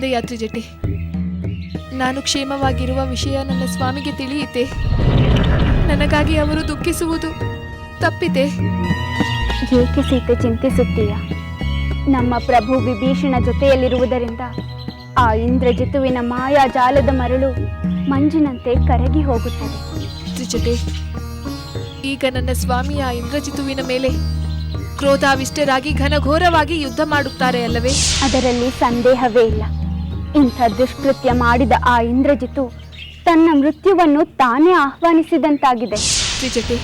ಒಳ್ಳೆಯ ತ್ರಿಜಟೆ. ನಾನು ಕ್ಷೇಮವಾಗಿರುವ ವಿಷಯ ನನ್ನ ಸ್ವಾಮಿಗೆ ತಿಳಿಯಿತೆ. ನನಗಾಗಿ ಅವರು ದುಃಖಿಸುವುದು ತಪ್ಪಿತೆ. ಏಕೆ ಸೀತೆ ಚಿಂತಿಸುತ್ತೀಯ? ನಮ್ಮ ಪ್ರಭು ವಿಭೀಷಣ ಜೊತೆಯಲ್ಲಿರುವುದರಿಂದ ಆ ಇಂದ್ರಜಿತುವಿನ ಮಾಯಾ ಜಾಲದ ಮರಳು ಮಂಜಿನಂತೆ ಕರಗಿ ಹೋಗುತ್ತದೆ. ತ್ರಿಜಟೆ, ಈಗ ನನ್ನ ಸ್ವಾಮಿಯ ಇಂದ್ರಜಿತುವಿನ ಮೇಲೆ ಕ್ರೋಧಾವಿಷ್ಟರಾಗಿ ಘನಘೋರವಾಗಿ ಯುದ್ಧ ಮಾಡುತ್ತಾರೆ ಅಲ್ಲವೇ? ಅದರಲ್ಲಿ ಸಂದೇಹವೇ ಇಲ್ಲ. ಇಂಥ ದುಷ್ಕೃತ್ಯ ಮಾಡಿದ ಆ ಇಂದ್ರಜಿತು ತನ್ನ ಮೃತ್ಯುವನ್ನು ತಾನೇ ಆಹ್ವಾನಿಸಿದಂತಾಗಿದೆ. ತ್ರಿಜಟೆ,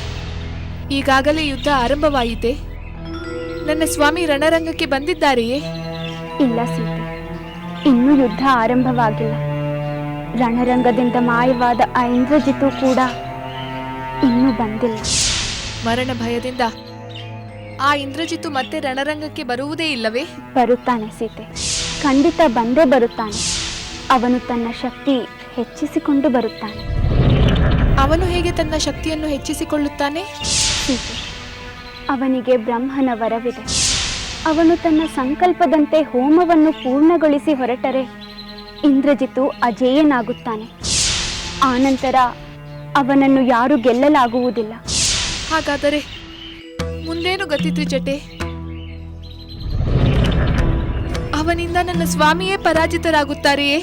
ಈಗಾಗಲೇ ಯುದ್ಧ ಆರಂಭವಾಯಿತೆ? ನನ್ನ ಸ್ವಾಮಿ ರಣರಂಗಕ್ಕೆ ಬಂದಿದ್ದಾರೆಯೇ? ಇಲ್ಲ ಸೀತೆ, ಇನ್ನೂ ಯುದ್ಧ ಆರಂಭವಾಗಿಲ್ಲ. ರಣರಂಗದಿಂದ ಮಾಯವಾದ ಆ ಇಂದ್ರಜಿತು ಕೂಡ ಇನ್ನೂ ಬಂದಿಲ್ಲ. ಮರಣ ಭಯದಿಂದ ಆ ಇಂದ್ರಜಿತು ಮತ್ತೆ ರಣರಂಗಕ್ಕೆ ಬರುವುದೇ ಇಲ್ಲವೇ? ಬರುತ್ತಾನೆ ಸೀತೆ, ಖಂಡಿತ ಬಂದೇ ಬರುತ್ತಾನೆ. ಅವನು ತನ್ನ ಶಕ್ತಿ ಹೆಚ್ಚಿಸಿಕೊಂಡು ಬರುತ್ತಾನೆ. ಅವನು ಹೇಗೆ ತನ್ನ ಶಕ್ತಿಯನ್ನು ಹೆಚ್ಚಿಸಿಕೊಳ್ಳುತ್ತಾನೆ? ಸೀತೆ, ಅವನಿಗೆ ಬ್ರಹ್ಮನ ವರವಿದೆ. ಅವನು ತನ್ನ ಸಂಕಲ್ಪದಂತೆ ಹೋಮವನ್ನು ಪೂರ್ಣಗೊಳಿಸಿ ಹೊರಟರೆ ಇಂದ್ರಜಿತು ಅಜೇಯನಾಗುತ್ತಾನೆ. ಆನಂತರ ಅವನನ್ನು ಯಾರು ಗೆಲ್ಲಲಾಗುವುದಿಲ್ಲ. ಹಾಗಾದರೆ ಮುಂದೇನು ಗತಿ ತ್ರಿಜಟೆ? ಅವನಿಂದ ನನ್ನ ಸ್ವಾಮಿಯೇ ಪರಾಜಿತರಾಗುತ್ತಾರೆಯೇ?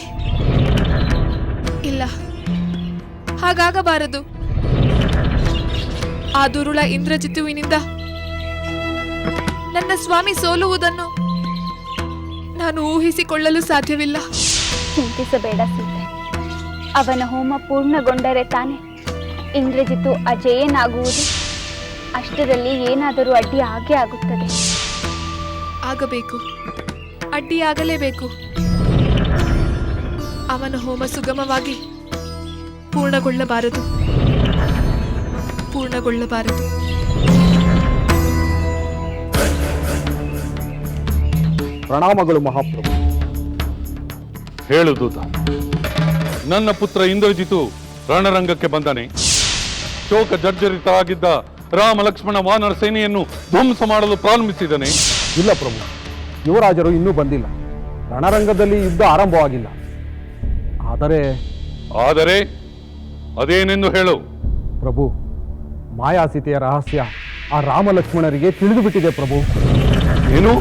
ಇಲ್ಲ, ಹಾಗಾಗಬಾರದು. ಆ ದುರುಳ ಇಂದ್ರಜಿತುವಿನಿಂದ ನನ್ನ ಸ್ವಾಮಿ ಸೋಲುವುದನ್ನು ನಾನು ಊಹಿಸಿಕೊಳ್ಳಲು ಸಾಧ್ಯವಿಲ್ಲ. ಚಿಂತಿಸಬೇಡ ಸೀತೆ, ಅವನ ಹೋಮ ಪೂರ್ಣಗೊಂಡರೆ ತಾನೆ ಇಂದ್ರಜಿತು ಅಜೇಯನಾಗುವುದು. ಅಷ್ಟರಲ್ಲಿ ಏನಾದರೂ ಅಡ್ಡಿ ಆಗೇ ಆಗುತ್ತದೆ. ಆಗಬೇಕು, ಅಡ್ಡಿಯಾಗಲೇಬೇಕು. ಅವನ ಹೋಮ ಸುಗಮವಾಗಿ ಪೂರ್ಣಗೊಳ್ಳಬಾರದು. ಪ್ರಣಾಮಗಳು ಮಹಾಪ್ರಭು. ಹೇಳು ದೂತ, ನನ್ನ ಪುತ್ರ ಇಂದ್ರಜಿತು ರಣರಂಗಕ್ಕೆ ಬಂದನೆ. ಶೋಕ ಜರ್ಜರಿತರಾಗಿದ್ದ ರಾಮ ಲಕ್ಷ್ಮಣ ವಾನರ ಸೇನೆಯನ್ನು ಧ್ವಂಸ ಮಾಡಲು ಪ್ರಾರಂಭಿಸಿದನೆ. ಇಲ್ಲ ಪ್ರಭು, ಯುವರಾಜರು ಇನ್ನೂ ಬಂದಿಲ್ಲ. ರಣರಂಗದಲ್ಲಿ ಯುದ್ಧ ಆರಂಭವಾಗಿಲ್ಲ. ಆದರೆ ಅದೇನೆಂದು ಹೇಳು. ಪ್ರಭು, ಮಾಯಾಸೀತೆಯ ರಹಸ್ಯ ಆ ರಾಮ ಲಕ್ಷ್ಮಣರಿಗೆ ತಿಳಿದು ಬಿಟ್ಟಿದೆ ಪ್ರಭು. ಏನು?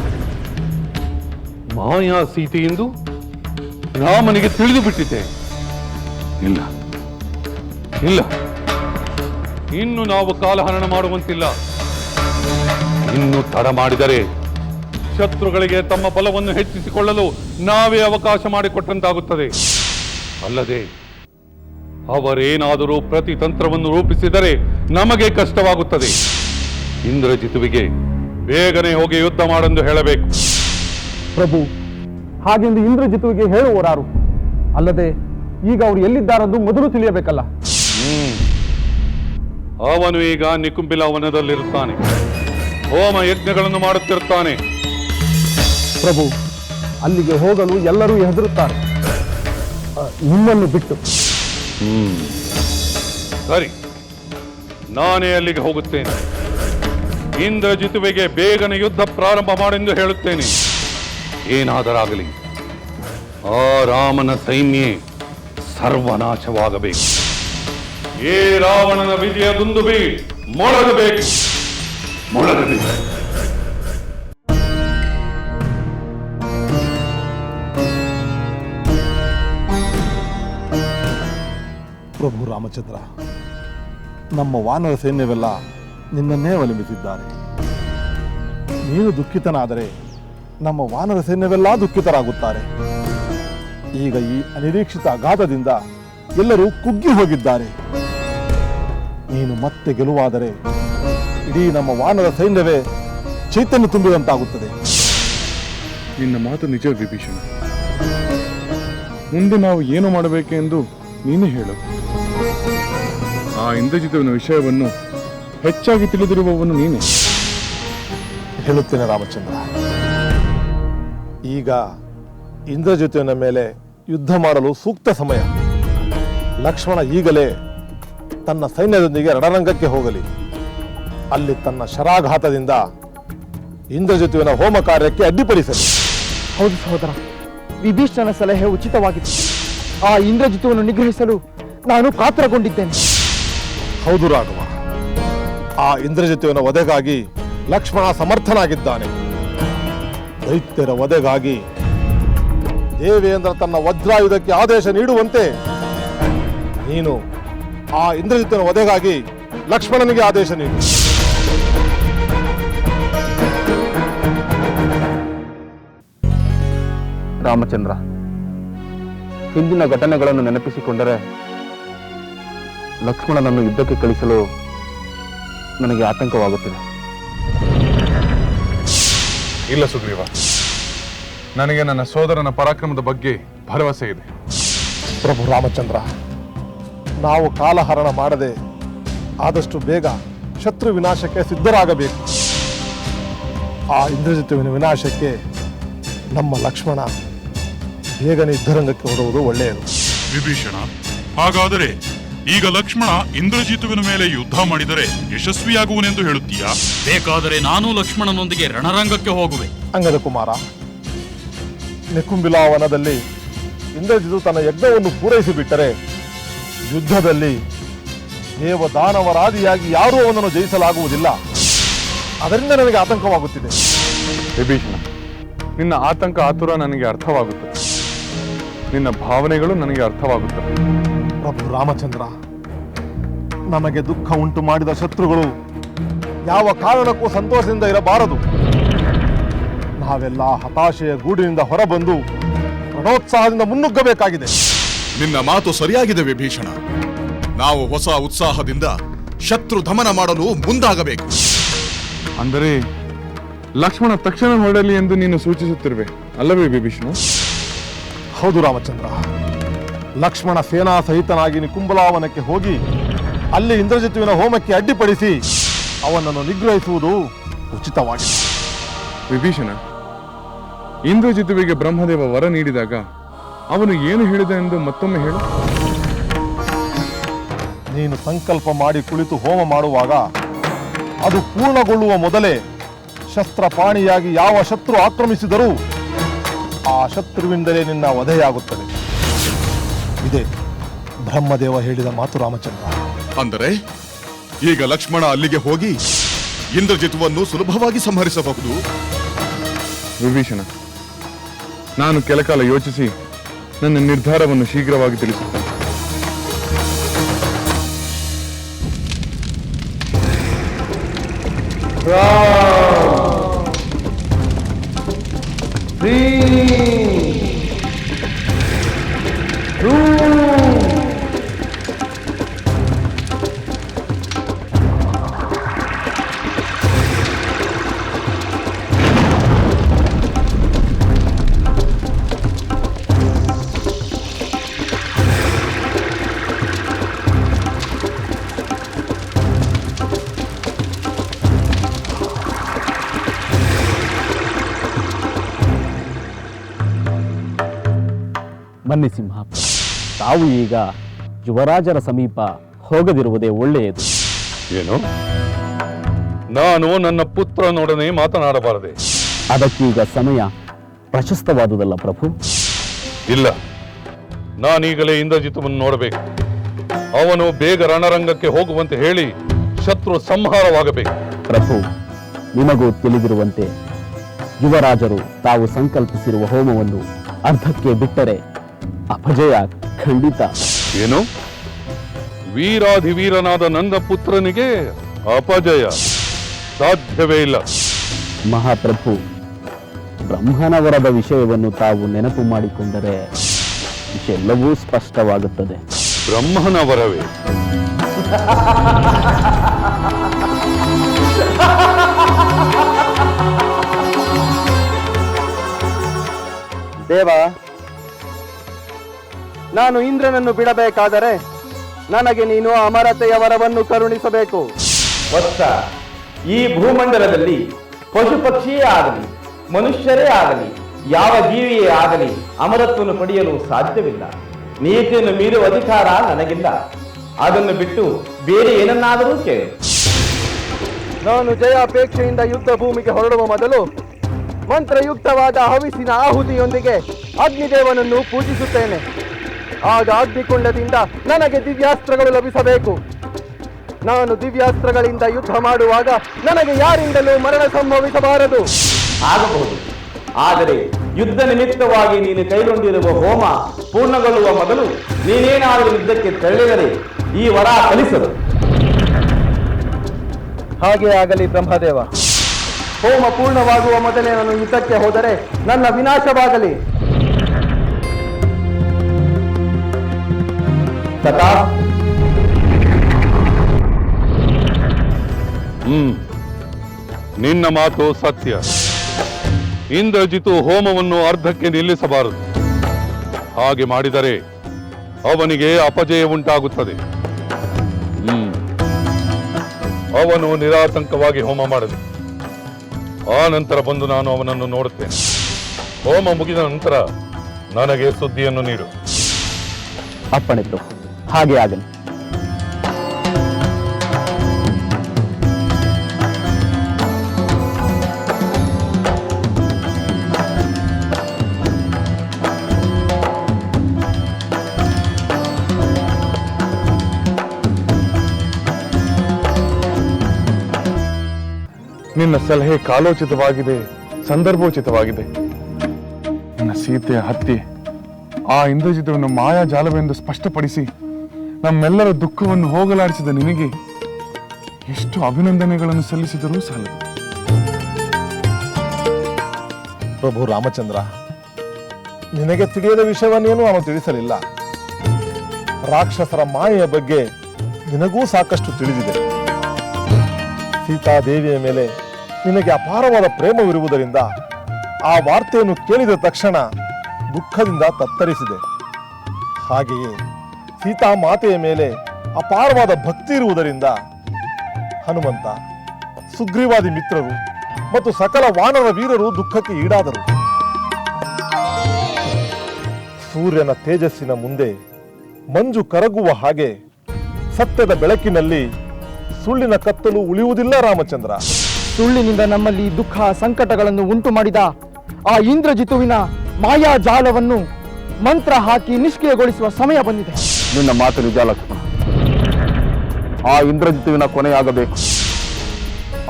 ಮಾಯಾ ಸೀತೆಯೆಂದು ರಾಮನಿಗೆ ತಿಳಿದು ಬಿಟ್ಟಿದೆ? ಇಲ್ಲ ಇಲ್ಲ, ಇನ್ನು ನಾವು ಕಾಲಹರಣ ಮಾಡುವಂತಿಲ್ಲ. ಇನ್ನು ತಡ ಮಾಡಿದರೆ ಶತ್ರುಗಳಿಗೆ ತಮ್ಮ ಬಲವನ್ನು ಹೆಚ್ಚಿಸಿಕೊಳ್ಳಲು ನಾವೇ ಅವಕಾಶ ಮಾಡಿಕೊಟ್ಟಂತಾಗುತ್ತದೆ. ಅಲ್ಲದೆ ಅವರೇನಾದರೂ ಪ್ರತಿತಂತ್ರವನ್ನು ರೂಪಿಸಿದರೆ ನಮಗೆ ಕಷ್ಟವಾಗುತ್ತದೆ. ಇಂದ್ರಜಿತುವಿಗೆ ಬೇಗನೆ ಹೋಗಿ ಯುದ್ಧ ಮಾಡೆಂದು ಹೇಳಬೇಕು. ಪ್ರಭು, ಹಾಗೆಂದು ಇಂದ್ರಜಿತುವಿಗೆ ಹೇಳುವರಾರು? ಅಲ್ಲದೆ ಈಗ ಅವರು ಎಲ್ಲಿದ್ದಾರೆಂದು ಮೊದಲು ತಿಳಿಯಬೇಕಲ್ಲ. ಅವನು ಈಗ ನಿಕುಂಬಿಲ ವನದಲ್ಲಿರುತ್ತಾನೆ. ಹೋಮ ಯಜ್ಞಗಳನ್ನು ಮಾಡುತ್ತಿರುತ್ತಾನೆ. ಪ್ರಭು, ಅಲ್ಲಿಗೆ ಹೋಗಲು ಎಲ್ಲರೂ ಹೆದರುತ್ತಾರೆ, ನಿಮ್ಮನ್ನು ಬಿಟ್ಟು. ಸರಿ, ನಾನೇ ಅಲ್ಲಿಗೆ ಹೋಗುತ್ತೇನೆ. ಇಂದ್ರಜಿತುವಿಗೆ ಬೇಗನೆ ಯುದ್ಧ ಪ್ರಾರಂಭ ಮಾಡೆಂದು ಹೇಳುತ್ತೇನೆ. ಏನಾದರಾಗಲಿ ಆ ರಾಮನ ಸೈನ್ಯ ಸರ್ವನಾಶವಾಗಬೇಕು. ಏ ರಾವಣನ ವಿಜಯ ದುಂದುಬಿ ಮೊಳಗಬೇಕು. ಪ್ರಭು ರಾಮಚಂದ್ರ, ನಮ್ಮ ವಾನರ ಸೈನ್ಯವೆಲ್ಲ ನಿನ್ನನ್ನೇ ಅವಲಂಬಿಸಿದ್ದಾರೆ. ನೀನು ದುಃಖಿತನಾದರೆ ನಮ್ಮ ವಾನರ ಸೈನ್ಯವೆಲ್ಲ ದುಃಖಿತರಾಗುತ್ತಾರೆ. ಈಗ ಈ ಅನಿರೀಕ್ಷಿತ ಆಘಾತದಿಂದ ಎಲ್ಲರೂ ಕುಗ್ಗಿ ಹೋಗಿದ್ದಾರೆ. ನೀನು ಮತ್ತೆ ಗೆಲುವಾದರೆ ಇಡೀ ನಮ್ಮ ವಾನರ ಸೈನ್ಯವೇ ಚೈತನ್ಯ ತುಂಬಿದಂತಾಗುತ್ತದೆ. ನಿನ್ನ ಮಾತು ನಿಜ ವಿಭೀಷಣ. ಮುಂದೆ ನಾವು ಏನು ಮಾಡಬೇಕೆಂದು ನೀನೇ ಹೇಳು. ಆ ಇಂದ್ರಜಿತುವಿನ ವಿಷಯವನ್ನು ಹೆಚ್ಚಾಗಿ ತಿಳಿದಿರುವವನು ನೀನೆ. ಹೇಳುತ್ತೇನೆ ರಾಮಚಂದ್ರ. ಈಗ ಇಂದ್ರಜಿತುವಿನ ಮೇಲೆ ಯುದ್ಧ ಮಾಡಲು ಸೂಕ್ತ ಸಮಯ. ಲಕ್ಷ್ಮಣ ಈಗಲೇ ತನ್ನ ಸೈನ್ಯದೊಂದಿಗೆ ರಣರಂಗಕ್ಕೆ ಹೋಗಲಿ. ಅಲ್ಲಿ ತನ್ನ ಶರಾಘಾತದಿಂದ ಇಂದ್ರಜಿತುವಿನ ಹೋಮ ಕಾರ್ಯಕ್ಕೆ ಅಡ್ಡಿಪಡಿಸಲಿ. ಹೌದು ಸಹೋದರ, ವಿಭೀಷಣನ ಸಲಹೆ ಉಚಿತವಾಗಿತ್ತು. ಆ ಇಂದ್ರಜಿತುವನ್ನು ನಿಗ್ರಹಿಸಲು ನಾನು ಕಾತರಗೊಂಡಿದ್ದೇನೆ. ಹೌದು ರಾಘವ, ಆ ಇಂದ್ರಜಿತುವಿನ ವಧೆಗಾಗಿ ಲಕ್ಷ್ಮಣ ಸಮರ್ಥನಾಗಿದ್ದಾನೆ. ದೈತ್ಯರ ವಧೆಗಾಗಿ ದೇವೇಂದ್ರ ತನ್ನ ವಜ್ರಾಯುಧಕ್ಕೆ ಆದೇಶ ನೀಡುವಂತೆ ನೀನು ಆ ಇಂದ್ರಜಿತುವಿನ ವಧೆಗಾಗಿ ಲಕ್ಷ್ಮಣನಿಗೆ ಆದೇಶ ನೀಡು. ರಾಮಚಂದ್ರ, ಹಿಂದಿನ ಘಟನೆಗಳನ್ನು ನೆನಪಿಸಿಕೊಂಡರೆ ಲಕ್ಷ್ಮಣನನ್ನು ಯುದ್ಧಕ್ಕೆ ಕಳಿಸಲು ನನಗೆ ಆತಂಕವಾಗುತ್ತಿದೆ. ಇಲ್ಲ ಸುಗ್ರೀವ, ನನಗೆ ನನ್ನ ಸೋದರನ ಪರಾಕ್ರಮದ ಬಗ್ಗೆ ಭರವಸೆ ಇದೆ. ಪ್ರಭು ರಾಮಚಂದ್ರ, ನಾವು ಕಾಲಹರಣ ಮಾಡದೆ ಆದಷ್ಟು ಬೇಗ ಶತ್ರು ವಿನಾಶಕ್ಕೆ ಸಿದ್ಧರಾಗಬೇಕು. ಆ ಇಂದ್ರಜಿತುವಿನ ವಿನಾಶಕ್ಕೆ ನಮ್ಮ ಲಕ್ಷ್ಮಣ ಬೇಗನೆ ಯುದ್ಧರಂಗಕ್ಕೆ ಹೊರಡುವುದು ಒಳ್ಳೆಯದು. ವಿಭೀಷಣ, ಹಾಗಾದರೆ ಈಗ ಲಕ್ಷ್ಮಣ ಇಂದ್ರಜಿತುವಿನ ಮೇಲೆ ಯುದ್ಧ ಮಾಡಿದರೆ ಯಶಸ್ವಿಯಾಗುವನೆಂದು ಹೇಳುತ್ತೀಯಾ? ಬೇಕಾದರೆ ನಾನು ಲಕ್ಷ್ಮಣನೊಂದಿಗೆ ರಣರಂಗಕ್ಕೆ ಹೋಗುವೆ. ಅಂಗದ ಕುಮಾರ, ನಿಕುಂಬಿಲಾ ವನದಲ್ಲಿ ಇಂದ್ರಜಿತು ತನ್ನ ಯಜ್ಞವನ್ನು ಪೂರೈಸಿಬಿಟ್ಟರೆ ಯುದ್ಧದಲ್ಲಿ ದೇವದಾನವರಾದಿಯಾಗಿ ಯಾರೂ ಅವನನ್ನು ಜಯಿಸಲಾಗುವುದಿಲ್ಲ. ಅದರಿಂದ ನನಗೆ ಆತಂಕವಾಗುತ್ತಿದೆ. ವಿಭೀಷಣ, ನಿನ್ನ ಆತಂಕ ಆತುರ ನನಗೆ ಅರ್ಥವಾಗುತ್ತದೆ. ನಿನ್ನ ಭಾವನೆಗಳು ನನಗೆ ಅರ್ಥವಾಗುತ್ತವೆ. ಪ್ರಭು ರಾಮಚಂದ್ರ, ನಮಗೆ ದುಃಖ ಉಂಟು ಮಾಡಿದ ಶತ್ರುಗಳು ಯಾವ ಕಾರಣಕ್ಕೂ ಸಂತೋಷದಿಂದ ಇರಬಾರದು. ನಾವೆಲ್ಲ ಹತಾಶೆಯ ಗೂಡಿನಿಂದ ಹೊರಬಂದು ರಣೋತ್ಸಾಹದಿಂದ ಮುನ್ನುಗ್ಗಬೇಕಾಗಿದೆ. ನಿನ್ನ ಮಾತು ಸರಿಯಾಗಿದೆ ವಿಭೀಷಣ. ನಾವು ಹೊಸ ಉತ್ಸಾಹದಿಂದ ಶತ್ರು ದಮನ ಮಾಡಲು ಮುಂದಾಗಬೇಕು. ಅಂದರೆ ಲಕ್ಷ್ಮಣ ತಕ್ಷಣ ಹೊರಡಲಿ ಎಂದು ನೀನು ಸೂಚಿಸುತ್ತಿರುವೆ ಅಲ್ಲವೇ ವಿಭೀಷಣ? ಹೌದು ರಾಮಚಂದ್ರ, ಲಕ್ಷ್ಮಣ ಸೇನಾ ಸಹಿತನಾಗಿ ನಿಕುಂಬಲಾವನಕ್ಕೆ ಹೋಗಿ ಅಲ್ಲಿ ಇಂದ್ರಜಿತುವಿನ ಹೋಮಕ್ಕೆ ಅಡ್ಡಿಪಡಿಸಿ ಅವನನ್ನು ನಿಗ್ರಹಿಸುವುದು ಉಚಿತವಾಗಿದೆ. ವಿಭೀಷಣ, ಇಂದ್ರಜಿತುವಿಗೆ ಬ್ರಹ್ಮದೇವ ವರ ನೀಡಿದಾಗ ಅವನು ಏನು ಹೇಳಿದ ಎಂದು ಮತ್ತೊಮ್ಮೆ ಹೇಳು. ನೀನು ಸಂಕಲ್ಪ ಮಾಡಿ ಕುಳಿತು ಹೋಮ ಮಾಡುವಾಗ ಅದು ಪೂರ್ಣಗೊಳ್ಳುವ ಮೊದಲೇ ಶಸ್ತ್ರಪಾಣಿಯಾಗಿ ಯಾವ ಶತ್ರು ಆಕ್ರಮಿಸಿದರೂ ಆ ಶತ್ರುವಿಂದಲೇ ನಿನ್ನ ವಧೆಯಾಗುತ್ತದೆ. ಇದೇ ಬ್ರಹ್ಮದೇವ ಹೇಳಿದ ಮಾತು ರಾಮಚಂದ್ರ. ಅಂದರೆ ಈಗ ಲಕ್ಷ್ಮಣ ಅಲ್ಲಿಗೆ ಹೋಗಿ ಇಂದ್ರಜಿತುವನ್ನು ಸುಲಭವಾಗಿ ಸಂಹರಿಸಬಹುದು. ವಿಭೀಷಣ, ನಾನು ಕೆಲಕಾಲ ಯೋಚಿಸಿ ನನ್ನ ನಿರ್ಧಾರವನ್ನು ಶೀಘ್ರವಾಗಿ ತಿಳಿಸುತ್ತೇನೆ. ಬನ್ನಿ ಸಿಂಹಾಪ, ತಾವು ಈಗ ಯುವರಾಜರ ಸಮೀಪ ಹೋಗದಿರುವುದೇ ಒಳ್ಳೆಯದು. ಏನು? ನಾನು ನನ್ನ ಪುತ್ರನೊಡನೆ ಮಾತನಾಡಬಾರದೆ? ಅದಕ್ಕೀಗ ಸಮಯ ಪ್ರಶಸ್ತವಾದುದಲ್ಲ ಪ್ರಭು. ಇಲ್ಲ, ನಾನೀಗಲೇ ಇಂದ್ರಜಿತುವನ್ನು ನೋಡಬೇಕು. ಅವನು ಬೇಗ ರಣರಂಗಕ್ಕೆ ಹೋಗುವಂತೆ ಹೇಳಿ ಶತ್ರು ಸಂಹಾರವಾಗಬೇಕು. ಪ್ರಭು, ನಿಮಗೂ ತಿಳಿದಿರುವಂತೆ ಯುವರಾಜರು ತಾವು ಸಂಕಲ್ಪಿಸಿರುವ ಹೋಮವನ್ನು ಅರ್ಧಕ್ಕೆ ಬಿಟ್ಟರೆ ಅಪಜಯ ಖಂಡಿತ. ಏನು? ವೀರಾಧಿವೀರನಾದ ನನ್ನ ಪುತ್ರನಿಗೆ ಅಪಜಯ ಸಾಧ್ಯವೇ ಇಲ್ಲ. ಮಹಾಪ್ರಭು, ಬ್ರಹ್ಮನವರದ ವಿಷಯವನ್ನು ತಾವು ನೆನಪು ಮಾಡಿಕೊಂಡರೆ ಎಲ್ಲವೂ ಸ್ಪಷ್ಟವಾಗುತ್ತದೆ. ಬ್ರಹ್ಮನವರವೇ? ದೇವ, ನಾನು ಇಂದ್ರನನ್ನು ಬಿಡಬೇಕಾದರೆ ನನಗೆ ನೀನು ಅಮರತೆಯ ವರವನ್ನು ಕರುಣಿಸಬೇಕು. ವತ್ಸ, ಈ ಭೂಮಂಡಲದಲ್ಲಿ ಪಶು ಪಕ್ಷಿಯೇ ಆಗಲಿ ಮನುಷ್ಯರೇ ಆಗಲಿ ಯಾವ ಜೀವಿಯೇ ಆಗಲಿ ಅಮರತ್ವವನ್ನು ಪಡೆಯಲು ಸಾಧ್ಯವಿಲ್ಲ. ನೀತಿಯನ್ನು ಮೀರುವ ಅಧಿಕಾರ ನನಗಿಲ್ಲ. ಅದನ್ನು ಬಿಟ್ಟು ಬೇರೆ ಏನನ್ನಾದರೂ ಕೇಳು. ನಾನು ಜಯಾಪೇಕ್ಷೆಯಿಂದ ಯುದ್ಧ ಭೂಮಿಗೆ ಹೊರಡುವ ಮೊದಲು ಮಂತ್ರಯುಕ್ತವಾದ ಹವಿಸಿನ ಆಹುತಿಯೊಂದಿಗೆ ಅಗ್ನಿದೇವನನ್ನು ಪೂಜಿಸುತ್ತೇನೆ. ಆಗ ಅಗ್ನಿಕುಂಡದಿಂದ ನನಗೆ ದಿವ್ಯಾಸ್ತ್ರಗಳು ಲಭಿಸಬೇಕು. ನಾನು ದಿವ್ಯಾಸ್ತ್ರಗಳಿಂದ ಯುದ್ಧ ಮಾಡುವಾಗ ನನಗೆ ಯಾರಿಂದಲೂ ಮರಣ ಸಂಭವಿಸಬಾರದು. ಆಗಬಹುದು, ಆದರೆ ಯುದ್ಧ ನಿಮಿತ್ತವಾಗಿ ನೀನು ಕೈಗೊಂಡಿರುವ ಹೋಮ ಪೂರ್ಣಗೊಳ್ಳುವ ಮೊದಲು ನೀನೇನಾದರೂ ಯುದ್ಧಕ್ಕೆ ತೆರಳಿದರೆ ಈ ವರ ಫಲಿಸದು. ಹಾಗೆ ಆಗಲಿ ಬ್ರಹ್ಮದೇವ. ಹೋಮ ಪೂರ್ಣವಾಗುವ ಮೊದಲೇ ನಾನು ಯುದ್ಧಕ್ಕೆ ಹೋದರೆ ನನ್ನ ವಿನಾಶವಾಗಲಿ. ತಥಾ. ನಿನ್ನ ಮಾತು ಸತ್ಯ. ಇಂದ್ರಜಿತು ಹೋಮವನ್ನು ಅರ್ಧಕ್ಕೆ ನಿಲ್ಲಿಸಬಾರದು. ಹಾಗೆ ಮಾಡಿದರೆ ಅವನಿಗೆ ಅಪಜಯ ಉಂಟಾಗುತ್ತದೆ. ಅವನು ನಿರಾತಂಕವಾಗಿ ಹೋಮ ಮಾಡಲಿ. ಆ ನಂತರ ಬಂದು ನಾನು ಅವನನ್ನು ನೋಡುತ್ತೇನೆ. ಹೋಮ ಮುಗಿದ ನಂತರ ನನಗೆ ಸುದ್ದಿಯನ್ನು ನೀಡು. ಅಪ್ಪಣೆ ಪ್ರಭು, ಹಾಗೆ ಆಗಲಿ. ನಿನ್ನ ಸಲಹೆ ಕಾಲೋಚಿತವಾಗಿದೆ, ಸಂದರ್ಭೋಚಿತವಾಗಿದೆ. ನನ್ನ ಸೀತೆಯ ಹತ್ಯೆ ಆ ಇಂದ್ರಜಿತವನ್ನು ಮಾಯಾಜಾಲವೆಂದು ಸ್ಪಷ್ಟಪಡಿಸಿ ನಮ್ಮೆಲ್ಲರ ದುಃಖವನ್ನು ಹೋಗಲಾಡಿಸಿದ ನಿನಗೆ ಎಷ್ಟು ಅಭಿನಂದನೆಗಳನ್ನು ಸಲ್ಲಿಸಿದರೂ ಸಾಲದು. ಪ್ರಭು ರಾಮಚಂದ್ರ, ನಿನಗೆ ತಿಳಿಯದ ವಿಷಯವನ್ನೇನೂ ಅವನು ತಿಳಿಸಲಿಲ್ಲ. ರಾಕ್ಷಸರ ಮಾಯೆಯ ಬಗ್ಗೆ ನಿನಗೂ ಸಾಕಷ್ಟು ತಿಳಿದಿದೆ. ಸೀತಾದೇವಿಯ ಮೇಲೆ ನಿನಗೆ ಅಪಾರವಾದ ಪ್ರೇಮವಿರುವುದರಿಂದ ಆ ವಾರ್ತೆಯನ್ನು ಕೇಳಿದ ತಕ್ಷಣ ದುಃಖದಿಂದ ತತ್ತರಿಸಿದೆ. ಹಾಗೆಯೇ ಸೀತಾ ಮಾತೆಯ ಮೇಲೆ ಅಪಾರವಾದ ಭಕ್ತಿ ಇರುವುದರಿಂದ ಹನುಮಂತ, ಸುಗ್ರೀವಾದಿ ಮಿತ್ರರು ಮತ್ತು ಸಕಲ ವಾನರ ವೀರರು ದುಃಖಕ್ಕೆ ಈಡಾದರು. ಸೂರ್ಯನ ತೇಜಸ್ಸಿನ ಮುಂದೆ ಮಂಜು ಕರಗುವ ಹಾಗೆ ಸತ್ಯದ ಬೆಳಕಿನಲ್ಲಿ ಸುಳ್ಳಿನ ಕತ್ತಲು ಉಳಿಯುವುದಿಲ್ಲ ರಾಮಚಂದ್ರ. ಸುಳ್ಳಿನಿಂದ ನಮ್ಮಲ್ಲಿ ದುಃಖ ಸಂಕಟಗಳನ್ನು ಉಂಟು ಮಾಡಿದ ಆ ಇಂದ್ರಜಿತುವಿನ ಮಾಯಾಜಾಲವನ್ನು ಮಂತ್ರ ಹಾಕಿ ನಿಷ್ಕ್ರಿಯಗೊಳಿಸುವ ಸಮಯ ಬಂದಿದೆ. ನಿನ್ನ ಮಾತು ನಿಜ ಲಕ್ಷ್ಮಣ. ಆ ಇಂದ್ರಜಿತುವಿನ ಕೊನೆಯಾಗಬೇಕು.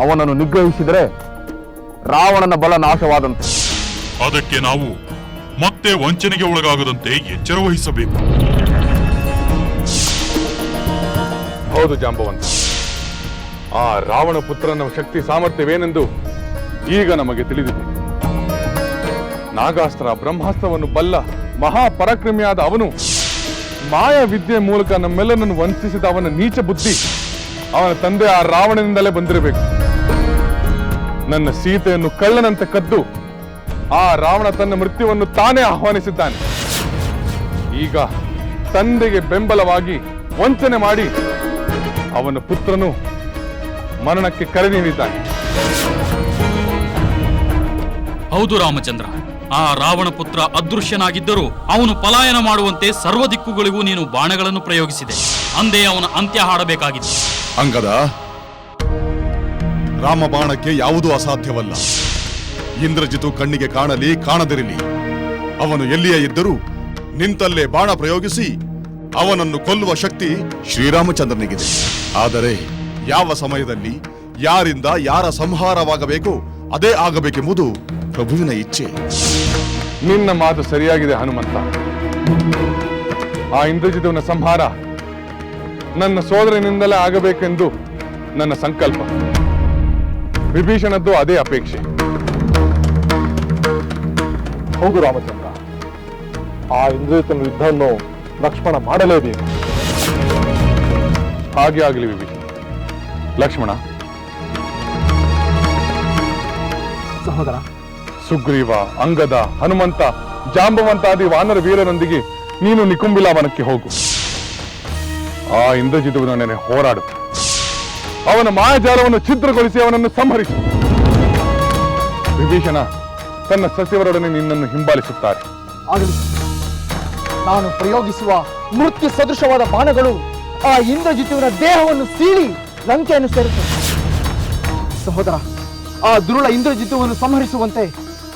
ಅವನನ್ನು ನಿಗ್ರಹಿಸಿದರೆ ರಾವಣನ ಬಲ ನಾಶವಾದಂತೆ. ಅದಕ್ಕೆ ನಾವು ಮತ್ತೆ ವಂಚನೆಗೆ ಒಳಗಾಗದಂತೆ ಎಚ್ಚರ ವಹಿಸಬೇಕು. ಹೌದು ಜಾಂಬವಂತ, ಆ ರಾವಣ ಪುತ್ರನ ಶಕ್ತಿ ಸಾಮರ್ಥ್ಯವೇನೆಂದು ಈಗ ನಮಗೆ ತಿಳಿದಿದೆ. ನಾಗಾಸ್ತ್ರ ಬ್ರಹ್ಮಾಸ್ತ್ರವನ್ನು ಬಲ್ಲ ಮಹಾಪರಾಕ್ರಮಿಯಾದ ಅವನು ಮಾಯ ವಿದ್ಯೆ ಮೂಲಕ ನಮ್ಮೆಲ್ಲರನ್ನು ವಂಚಿಸಿದ ಅವನ ನೀಚ ಬುದ್ಧಿ ಅವನ ತಂದೆ ಆ ರಾವಣನಿಂದಲೇ ಬಂದಿರಬೇಕು. ನನ್ನ ಸೀತೆಯನ್ನು ಕಳ್ಳನಂತೆ ಕದ್ದು ಆ ರಾವಣ ತನ್ನ ಮೃತ್ಯುವನ್ನು ತಾನೇ ಆಹ್ವಾನಿಸಿದ್ದಾನೆ. ಈಗ ತಂದೆಗೆ ಬೆಂಬಲವಾಗಿ ವಂಚನೆ ಮಾಡಿ ಅವನ ಪುತ್ರನು ಮರಣಕ್ಕೆ ಕರೆ ನೀಡಿದ್ದಾನೆ. ಹೌದು ರಾಮಚಂದ್ರ, ಆ ರಾವಣ ಪುತ್ರ ಅದೃಶ್ಯನಾಗಿದ್ದರೂ ಅವನು ಪಲಾಯನ ಮಾಡುವಂತೆ ಸರ್ವ ದಿಕ್ಕುಗಳಿಗೂ ನೀನು ಬಾಣಗಳನ್ನು ಪ್ರಯೋಗಿಸಿದೆ. ಅಂದೇ ಅವನ ಅಂತ್ಯ ಹಾಡಬೇಕಾಗಿತ್ತು. ಅಂಗದ, ರಾಮಬಾಣಕ್ಕೆ ಯಾವುದೂ ಅಸಾಧ್ಯವಲ್ಲ. ಇಂದ್ರಜಿತು ಕಣ್ಣಿಗೆ ಕಾಣಲಿ ಕಾಣದಿರಲಿ, ಅವನು ಎಲ್ಲಿಯೇ ಇದ್ದರೂ ನಿಂತಲ್ಲೇ ಬಾಣ ಪ್ರಯೋಗಿಸಿ ಅವನನ್ನು ಕೊಲ್ಲುವ ಶಕ್ತಿ ಶ್ರೀರಾಮಚಂದ್ರನಿಗಿದೆ. ಆದರೆ ಯಾವ ಸಮಯದಲ್ಲಿ ಯಾರಿಂದ ಯಾರ ಸಂಹಾರವಾಗಬೇಕೋ ಅದೇ ಆಗಬೇಕೆಂಬುದು ಪ್ರಭುವಿನ ಇಚ್ಛೆ. ನಿನ್ನ ಮಾತು ಸರಿಯಾಗಿದೆ ಹನುಮಂತ. ಆ ಇಂದ್ರಜಿತುವಿನ ಸಂಹಾರ ನನ್ನ ಸೋದರನಿಂದಲೇ ಆಗಬೇಕೆಂದು ನನ್ನ ಸಂಕಲ್ಪ. ವಿಭೀಷಣದ್ದು ಅದೇ ಅಪೇಕ್ಷೆ. ಹೌದು ರಾಮಚಂದ್ರ, ಆ ಇಂದ್ರಜಿತನ ಯುದ್ಧವನ್ನು ಲಕ್ಷ್ಮಣ ಮಾಡಲೇಬೇಕು. ಹಾಗೆ ಆಗಲಿ ವಿಭೀಷಣ. ಲಕ್ಷ್ಮಣ, ಸಹೋದರ, ಸುಗ್ರೀವ, ಅಂಗದ, ಹನುಮಂತ, ಜಾಂಬವಂತಾದಿ ವಾನರ ವೀರರೊಂದಿಗೆ ನೀನು ನಿಕುಂಬಿಲ ವನಕ್ಕೆ ಹೋಗು. ಆ ಇಂದ್ರಜಿತುವಿನೊಡನೆ ಹೋರಾಡು. ಅವನ ಮಾಯಾಜಾಲವನ್ನು ಛಿದ್ರಗೊಳಿಸಿ ಅವನನ್ನು ಸಂಹರಿಸು. ವಿಭೀಷಣ ತನ್ನ ಸಚಿವರೊಡನೆ ನಿನ್ನನ್ನು ಹಿಂಬಾಲಿಸುತ್ತಾರೆ. ಆಗಲಿ. ನಾನು ಪ್ರಯೋಗಿಸುವ ಮೃತ್ಯು ಸದೃಶವಾದ ಬಾಣಗಳು ಆ ಇಂದ್ರಜಿತುವಿನ ದೇಹವನ್ನು ಸೀಳಿ ಲಂಕೆಯನ್ನು ಸೇರುತ್ತದೆ. ಸಹೋದರ, ಆ ದುರುಳ ಇಂದ್ರಜಿತುವನ್ನು ಸಂಹರಿಸುವಂತೆ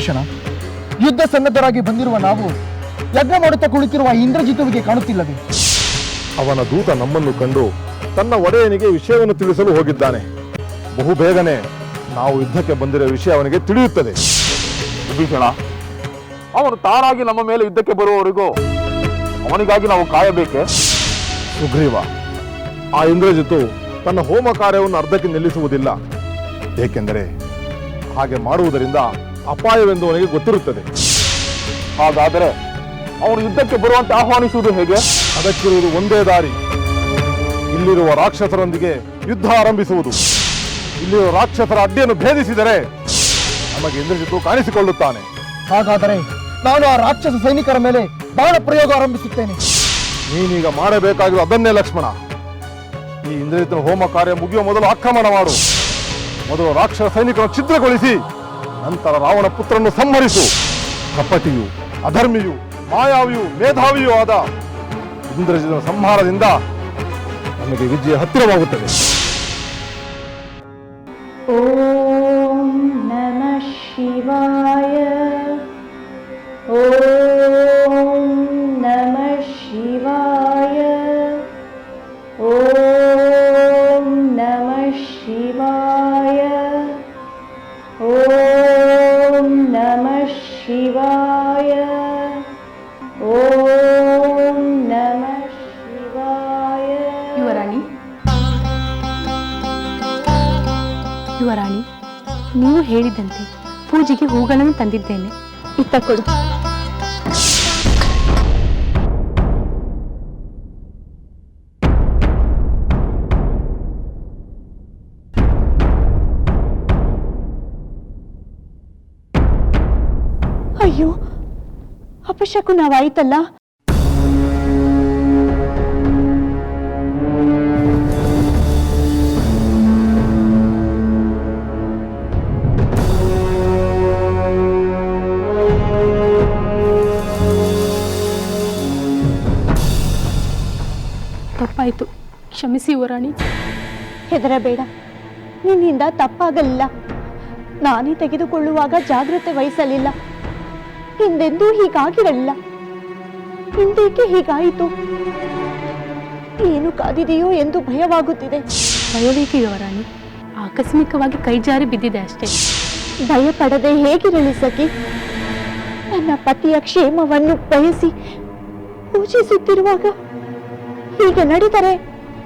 ವಿಭೀಷಣ, ಯುದ್ಧ ಸನ್ನದ್ಧರಾಗಿ ಬಂದಿರುವ ನಾವು ಯಜ್ಞ ಮಾಡುತ್ತಾ ಕುಳಿತಿರುವ ಇಂದ್ರಜಿತುವಿಗೆ ಕಾಣುತ್ತಿಲ್ಲವೇ? ಅವನ ದೂತ ನಮ್ಮನ್ನು ಕಂಡು ತನ್ನ ಒಡೆಯನಿಗೆ ವಿಷಯವನ್ನು ತಿಳಿಸಲು ಹೋಗಿದ್ದಾನೆ. ಬಹು ಬೇಗನೆ ನಾವು ಯುದ್ಧಕ್ಕೆ ಬಂದಿರುವ ವಿಷಯ ಅವನಿಗೆ ತಿಳಿಯುತ್ತದೆ. ವಿಭೀಷಣ, ಅವನು ತಾನಾಗಿ ನಮ್ಮ ಮೇಲೆ ಯುದ್ಧಕ್ಕೆ ಬರುವವರೆಗೂ ಅವನಿಗಾಗಿ ನಾವು ಕಾಯಬೇಕೆ? ಸುಗ್ರೀವ, ಆ ಇಂದ್ರಜಿತು ತನ್ನ ಹೋಮ ಕಾರ್ಯವನ್ನು ಅರ್ಧಕ್ಕೆ ನಿಲ್ಲಿಸುವುದಿಲ್ಲ. ಏಕೆಂದರೆ ಹಾಗೆ ಮಾಡುವುದರಿಂದ ಅಪಾಯವೆಂದು ಅವನಿಗೆ ಗೊತ್ತಿರುತ್ತದೆ. ಹಾಗಾದರೆ ಅವನು ಯುದ್ಧಕ್ಕೆ ಬರುವಂತೆ ಆಹ್ವಾನಿಸುವುದು ಹೇಗೆ? ಅದಕ್ಕಿರುವುದು ಒಂದೇ ದಾರಿ. ಇಲ್ಲಿರುವ ರಾಕ್ಷಸರೊಂದಿಗೆ ಯುದ್ಧ ಆರಂಭಿಸುವುದು. ಇಲ್ಲಿರುವ ರಾಕ್ಷಸರ ಅಡ್ಡಿಯನ್ನು ಭೇದಿಸಿದರೆ ನಮಗೆ ಇಂದ್ರಜಿತು ಕಾಣಿಸಿಕೊಳ್ಳುತ್ತಾನೆ. ಹಾಗಾದರೆ ನಾನು ಆ ರಾಕ್ಷಸ ಸೈನಿಕರ ಮೇಲೆ ಬಾಣ ಪ್ರಯೋಗ ಆರಂಭಿಸುತ್ತೇನೆ. ನೀನೀಗ ಮಾಡಬೇಕಾಗಿರೋ ಅದನ್ನೇ ಲಕ್ಷ್ಮಣ. ಈ ಇಂದ್ರಜಿತನ ಹೋಮ ಕಾರ್ಯ ಮುಗಿಯುವ ಮೊದಲು ಆಕ್ರಮಣ ಮಾಡು. ಮೊದಲು ರಾಕ್ಷಸ ಸೈನಿಕರನ್ನು ಛಿದ್ರಗೊಳಿಸಿ ನಂತರ ರಾವಣ ಪುತ್ರನ್ನು ಸಂಹರಿಸು. ಕಪಟಿಯು, ಅಧರ್ಮಿಯು, ಮಾಯಾವಿಯು, ಮೇಧಾವಿಯೂ ಆದ ಇಂದ್ರಜಿತನ ಸಂಹಾರದಿಂದ ನಮಗೆ ವಿಜಯ ಹತ್ತಿರವಾಗುತ್ತದೆ. ಓಂ ನಮಃ ಶಿವಾಯ. ಓಂ ನಮಃ ಶಿವಾಯ. ಓಂ ನಮಃ ಶಿವಾಯ. ಓಂ ನಮಃ ಶಿವಾಯ. ಓಂ ನಮಃ ಶಿವಾಯ. ಯುವರಾಣಿ, ಯುವರಾಣಿ, ನೀವು ಹೇಳಿದಂತೆ ಪೂಜೆಗೆ ಹೂಗಳನ್ನು ತಂದಿದ್ದೇನೆ. ಇತ್ತ ಕೊಡು. ಅಯ್ಯೋ, ಅಪಶಕುನವಾಯಿತಲ್ಲ. ತಪ್ಪಾಯಿತು, ಕ್ಷಮಿಸಿ ಯುವರಾಣಿ. ಹೆದರಬೇಡ, ನಿನ್ನಿಂದ ತಪ್ಪಾಗಲಿಲ್ಲ. ನಾನೇ ತೆಗೆದುಕೊಳ್ಳುವಾಗ ಜಾಗ್ರತೆ ವಹಿಸಲಿಲ್ಲ. ಹಿಂದೆಂದೂ ಹೀಗಾಗಿರಲಿಲ್ಲ. ಹಿಂದೇಕೆ ಹೀಗಾಯಿತು? ಏನು ಕಾದಿದೆಯೋ ಎಂದು ಭಯವಾಗುತ್ತಿದೆ. ಭಯವೇಕೆ ಯುವರಾಣಿ? ಆಕಸ್ಮಿಕವಾಗಿ ಕೈ ಜಾರಿ ಬಿದ್ದಿದೆ ಅಷ್ಟೇ. ಭಯಪಡದೆ ಹೇಗಿರಲಿ ಸಖಿ? ನನ್ನ ಪತಿಯ ಕ್ಷೇಮವನ್ನು ಬಯಸಿ ಪೂಜಿಸುತ್ತಿರುವಾಗ ಹೀಗೆ ನಡೆದರೆ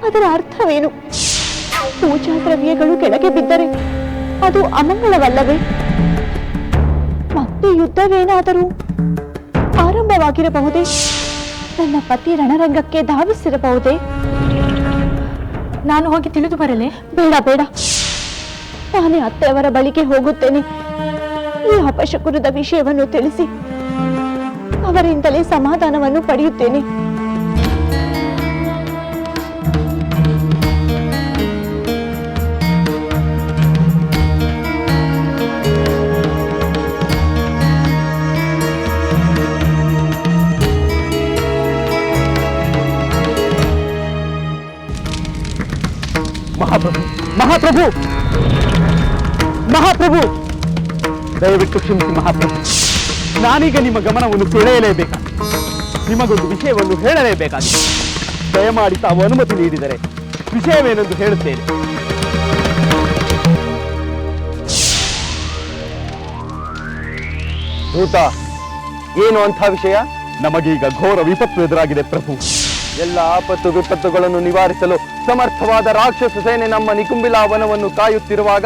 ಅದರ ಅರ್ಥವೇನು? ಪೂಜಾ ದ್ರವ್ಯಗಳು ಕೆಳಗೆ ಬಿದ್ದರೆ ಅದು ಅಮಂಗಳವಲ್ಲವೇ? ಮತ್ತೆ ಯುದ್ಧವೇನಾದರೂ ಆರಂಭವಾಗಿರಬಹುದೇ? ನನ್ನ ಪತಿ ರಣರಂಗಕ್ಕೆ ಧಾವಿಸಿರಬಹುದೇ? ನಾನು ಹೋಗಿ ತಿಳಿದು ಬರಲೇ? ಬೇಡ ಬೇಡ, ನಾನೇ ಅತ್ತೆಯವರ ಬಳಿಗೆ ಹೋಗುತ್ತೇನೆ. ಈ ಅಪಶಕುನದ ವಿಷಯವನ್ನು ತಿಳಿಸಿ ಅವರಿಂದಲೇ ಸಮಾಧಾನವನ್ನು ಪಡೆಯುತ್ತೇನೆ. ಮಹಾಪ್ರಭು, ಮಹಾಪ್ರಭು, ಮಹಾಪ್ರಭು, ದಯವಿಟ್ಟು ಕ್ಷಮಿಸಿ ಮಹಾಪ್ರಭು. ನಾನೀಗ ನಿಮ್ಮ ಗಮನವನ್ನು ಸೆಳೆಯಲೇಬೇಕಾಗಿದೆ. ನಿಮಗೊಂದು ವಿಷಯವನ್ನು ಹೇಳಲೇಬೇಕಾಗಿದೆ. ದಯಮಾಡಿ ತಾವು ಅನುಮತಿ ನೀಡಿದರೆ ವಿಷಯವೇನೆಂದು ಹೇಳುತ್ತೇನೆ. ದೂತ, ಏನು ಅಂಥ ವಿಷಯ? ನಮಗೀಗ ಘೋರ ವಿಪತ್ತು ಎದುರಾಗಿದೆ ಪ್ರಭು. ಎಲ್ಲ ಆಪತ್ತು ವಿಪತ್ತುಗಳನ್ನು ನಿವಾರಿಸಲು ಸಮರ್ಥವಾದ ರಾಕ್ಷಸ ಸೇನೆ ನಮ್ಮ ನಿಕುಂಬಿಲಾ ವನವನ್ನು ಕಾಯುತ್ತಿರುವಾಗ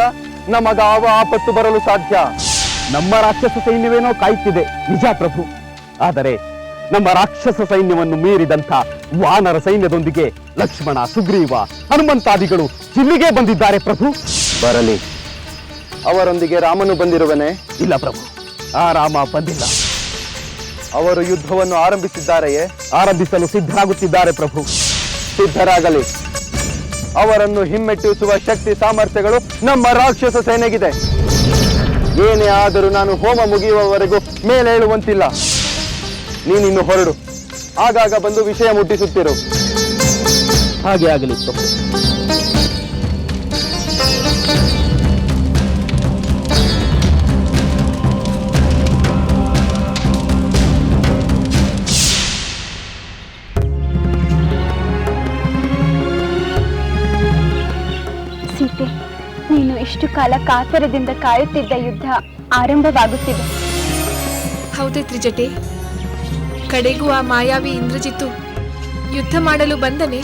ನಮಗಾವ ಆಪತ್ತು ಬರಲು ಸಾಧ್ಯ? ನಮ್ಮ ರಾಕ್ಷಸ ಸೈನ್ಯವೇನೋ ಕಾಯುತ್ತಿದೆ ನಿಜ ಪ್ರಭು. ಆದರೆ ನಮ್ಮ ರಾಕ್ಷಸ ಸೈನ್ಯವನ್ನು ಮೀರಿದಂಥ ವಾನರ ಸೈನ್ಯದೊಂದಿಗೆ ಲಕ್ಷ್ಮಣ, ಸುಗ್ರೀವ, ಹನುಮಂತಾದಿಗಳು ಇಲ್ಲಿಗೆ ಬಂದಿದ್ದಾರೆ ಪ್ರಭು. ಬರಲಿ. ಅವರೊಂದಿಗೆ ರಾಮನು ಬಂದಿರುವನೇ? ಇಲ್ಲ ಪ್ರಭು, ಆ ರಾಮ ಬಂದಿಲ್ಲ. ಅವರು ಯುದ್ಧವನ್ನು ಆರಂಭಿಸಿದ್ದಾರೆಯೇ? ಆರಂಭಿಸಲು ಸಿದ್ಧರಾಗುತ್ತಿದ್ದಾರೆ ಪ್ರಭು. ಸಿದ್ಧರಾಗಲಿ. ಅವರನ್ನು ಹಿಮ್ಮೆಟ್ಟಿಸುವ ಶಕ್ತಿ ಸಾಮರ್ಥ್ಯಗಳು ನಮ್ಮ ರಾಕ್ಷಸ ಸೇನೆಗಿದೆ. ಏನೇ ಆದರೂ ನಾನು ಹೋಮ ಮುಗಿಯುವವರೆಗೂ ಮೇಲೇಳುವಂತಿಲ್ಲ. ನೀನಿನ್ನು ಹೊರಡು. ಆಗಾಗ ಬಂದು ವಿಷಯ ಮುಟ್ಟಿಸುತ್ತಿರು. ಹಾಗೆ ಆಗಲಿ ಪ್ರಭು. ಇಷ್ಟು ಕಾಲ ಕಾತರದಿಂದ ಕಾಯುತ್ತಿದ್ದ ಯುದ್ಧ ಆರಂಭವಾಗುತ್ತಿದೆ. ಹೌದೇ ತ್ರಿಜಟೆ, ಕಡೆಗೂ ಆ ಮಾಯಾವಿ ಇಂದ್ರಜಿತ್ತು ಯುದ್ಧ ಮಾಡಲು ಬಂದನೆ?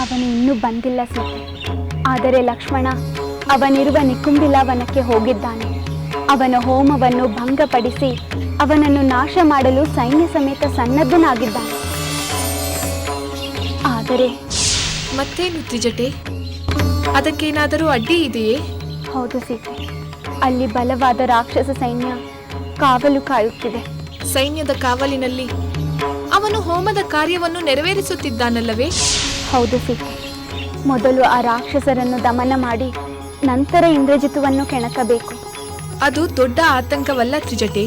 ಅವನು ಇನ್ನೂ ಬಂದಿಲ್ಲ ಸೀತೆ. ಆದರೆ ಲಕ್ಷ್ಮಣ ಅವನಿರುವ ನಿಕುಂಬಿಲ ವನಕ್ಕೆ ಹೋಗಿದ್ದಾನೆ. ಅವನ ಹೋಮವನ್ನು ಭಂಗಪಡಿಸಿ ಅವನನ್ನು ನಾಶ ಮಾಡಲು ಸೈನ್ಯ ಸಮೇತ ಸನ್ನದ್ಧನಾಗಿದ್ದಾನೆ. ಆದರೆ ಮತ್ತೇನು ತ್ರಿಜಟೆ, ಅದಕ್ಕೇನಾದರೂ ಅಡ್ಡಿ ಇದೆಯೇ? ಹೌದು ಸೀತೆ, ಅಲ್ಲಿ ಬಲವಾದ ರಾಕ್ಷಸ ಸೈನ್ಯ ಕಾವಲು ಕಾಯುತ್ತಿದೆ. ಸೈನ್ಯದ ಕಾವಲಿನಲ್ಲಿ ಅವನು ಹೋಮದ ಕಾರ್ಯವನ್ನು ನೆರವೇರಿಸುತ್ತಿದ್ದಾನಲ್ಲವೇ? ಹೌದು ಸೀತೆ, ಮೊದಲು ಆ ರಾಕ್ಷಸರನ್ನು ದಮನ ಮಾಡಿ ನಂತರ ಇಂದ್ರಜಿತುವನ್ನು ಕೆಣಕಬೇಕು. ಅದು ದೊಡ್ಡ ಆತಂಕವಲ್ಲ ತ್ರಿಜಟೆ.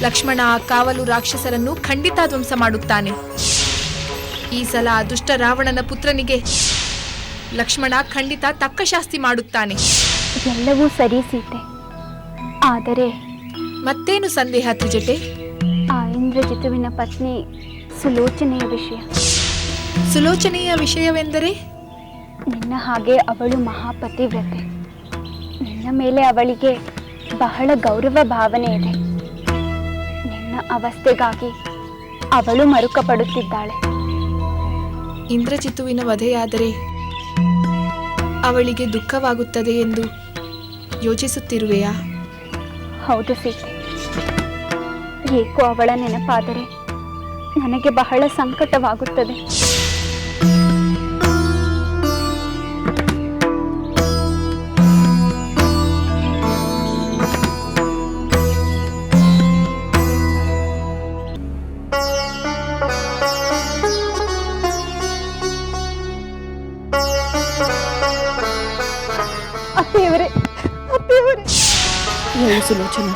ಲಕ್ಷ್ಮಣ ಆ ಕಾವಲು ರಾಕ್ಷಸರನ್ನು ಖಂಡಿತ ಧ್ವಂಸ ಮಾಡುತ್ತಾನೆ. ಈ ಸಲ ಆ ದುಷ್ಟ ರಾವಣನ ಪುತ್ರನಿಗೆ ಲಕ್ಷ್ಮಣ ಖಂಡಿತ ತಕ್ಕ ಶಾಸ್ತಿ ಮಾಡುತ್ತಾನೆ. ಎಲ್ಲವೂ ಸರಿ ಸೀತೆ, ಆದರೆ ಮತ್ತೇನು ಸಂದೇಹ ತ್ರಿಜಟೆ? ಆ ಇಂದ್ರಜಿತುವಿನ ಪತ್ನಿ ಸುಲೋಚನೆಯ ವಿಷಯ. ಸುಲೋಚನೆಯ ವಿಷಯವೆಂದರೆ? ನಿನ್ನ ಹಾಗೆ ಅವಳು ಮಹಾಪತಿವ್ರತೆ. ನಿನ್ನ ಮೇಲೆ ಅವಳಿಗೆ ಬಹಳ ಗೌರವ ಭಾವನೆ ಇದೆ. ನಿನ್ನ ಅವಸ್ಥೆಗಾಗಿ ಅವಳು ಮರುಕಪಡುತ್ತಿದ್ದಾಳೆ. ಇಂದ್ರಜಿತುವಿನ ವಧೆಯಾದರೆ ಅವಳಿಗೆ ದುಃಖವಾಗುತ್ತದೆ ಎಂದು ಯೋಚಿಸುತ್ತಿರುವೆಯಾ? ಹೌದು ಸೀತೆ, ಏಕೋ ಅವಳ ನೆನಪಾದರೆ ನನಗೆ ಬಹಳ ಸಂಕಟವಾಗುತ್ತದೆ. ಹೇಳು ಸುಲೋಚನ,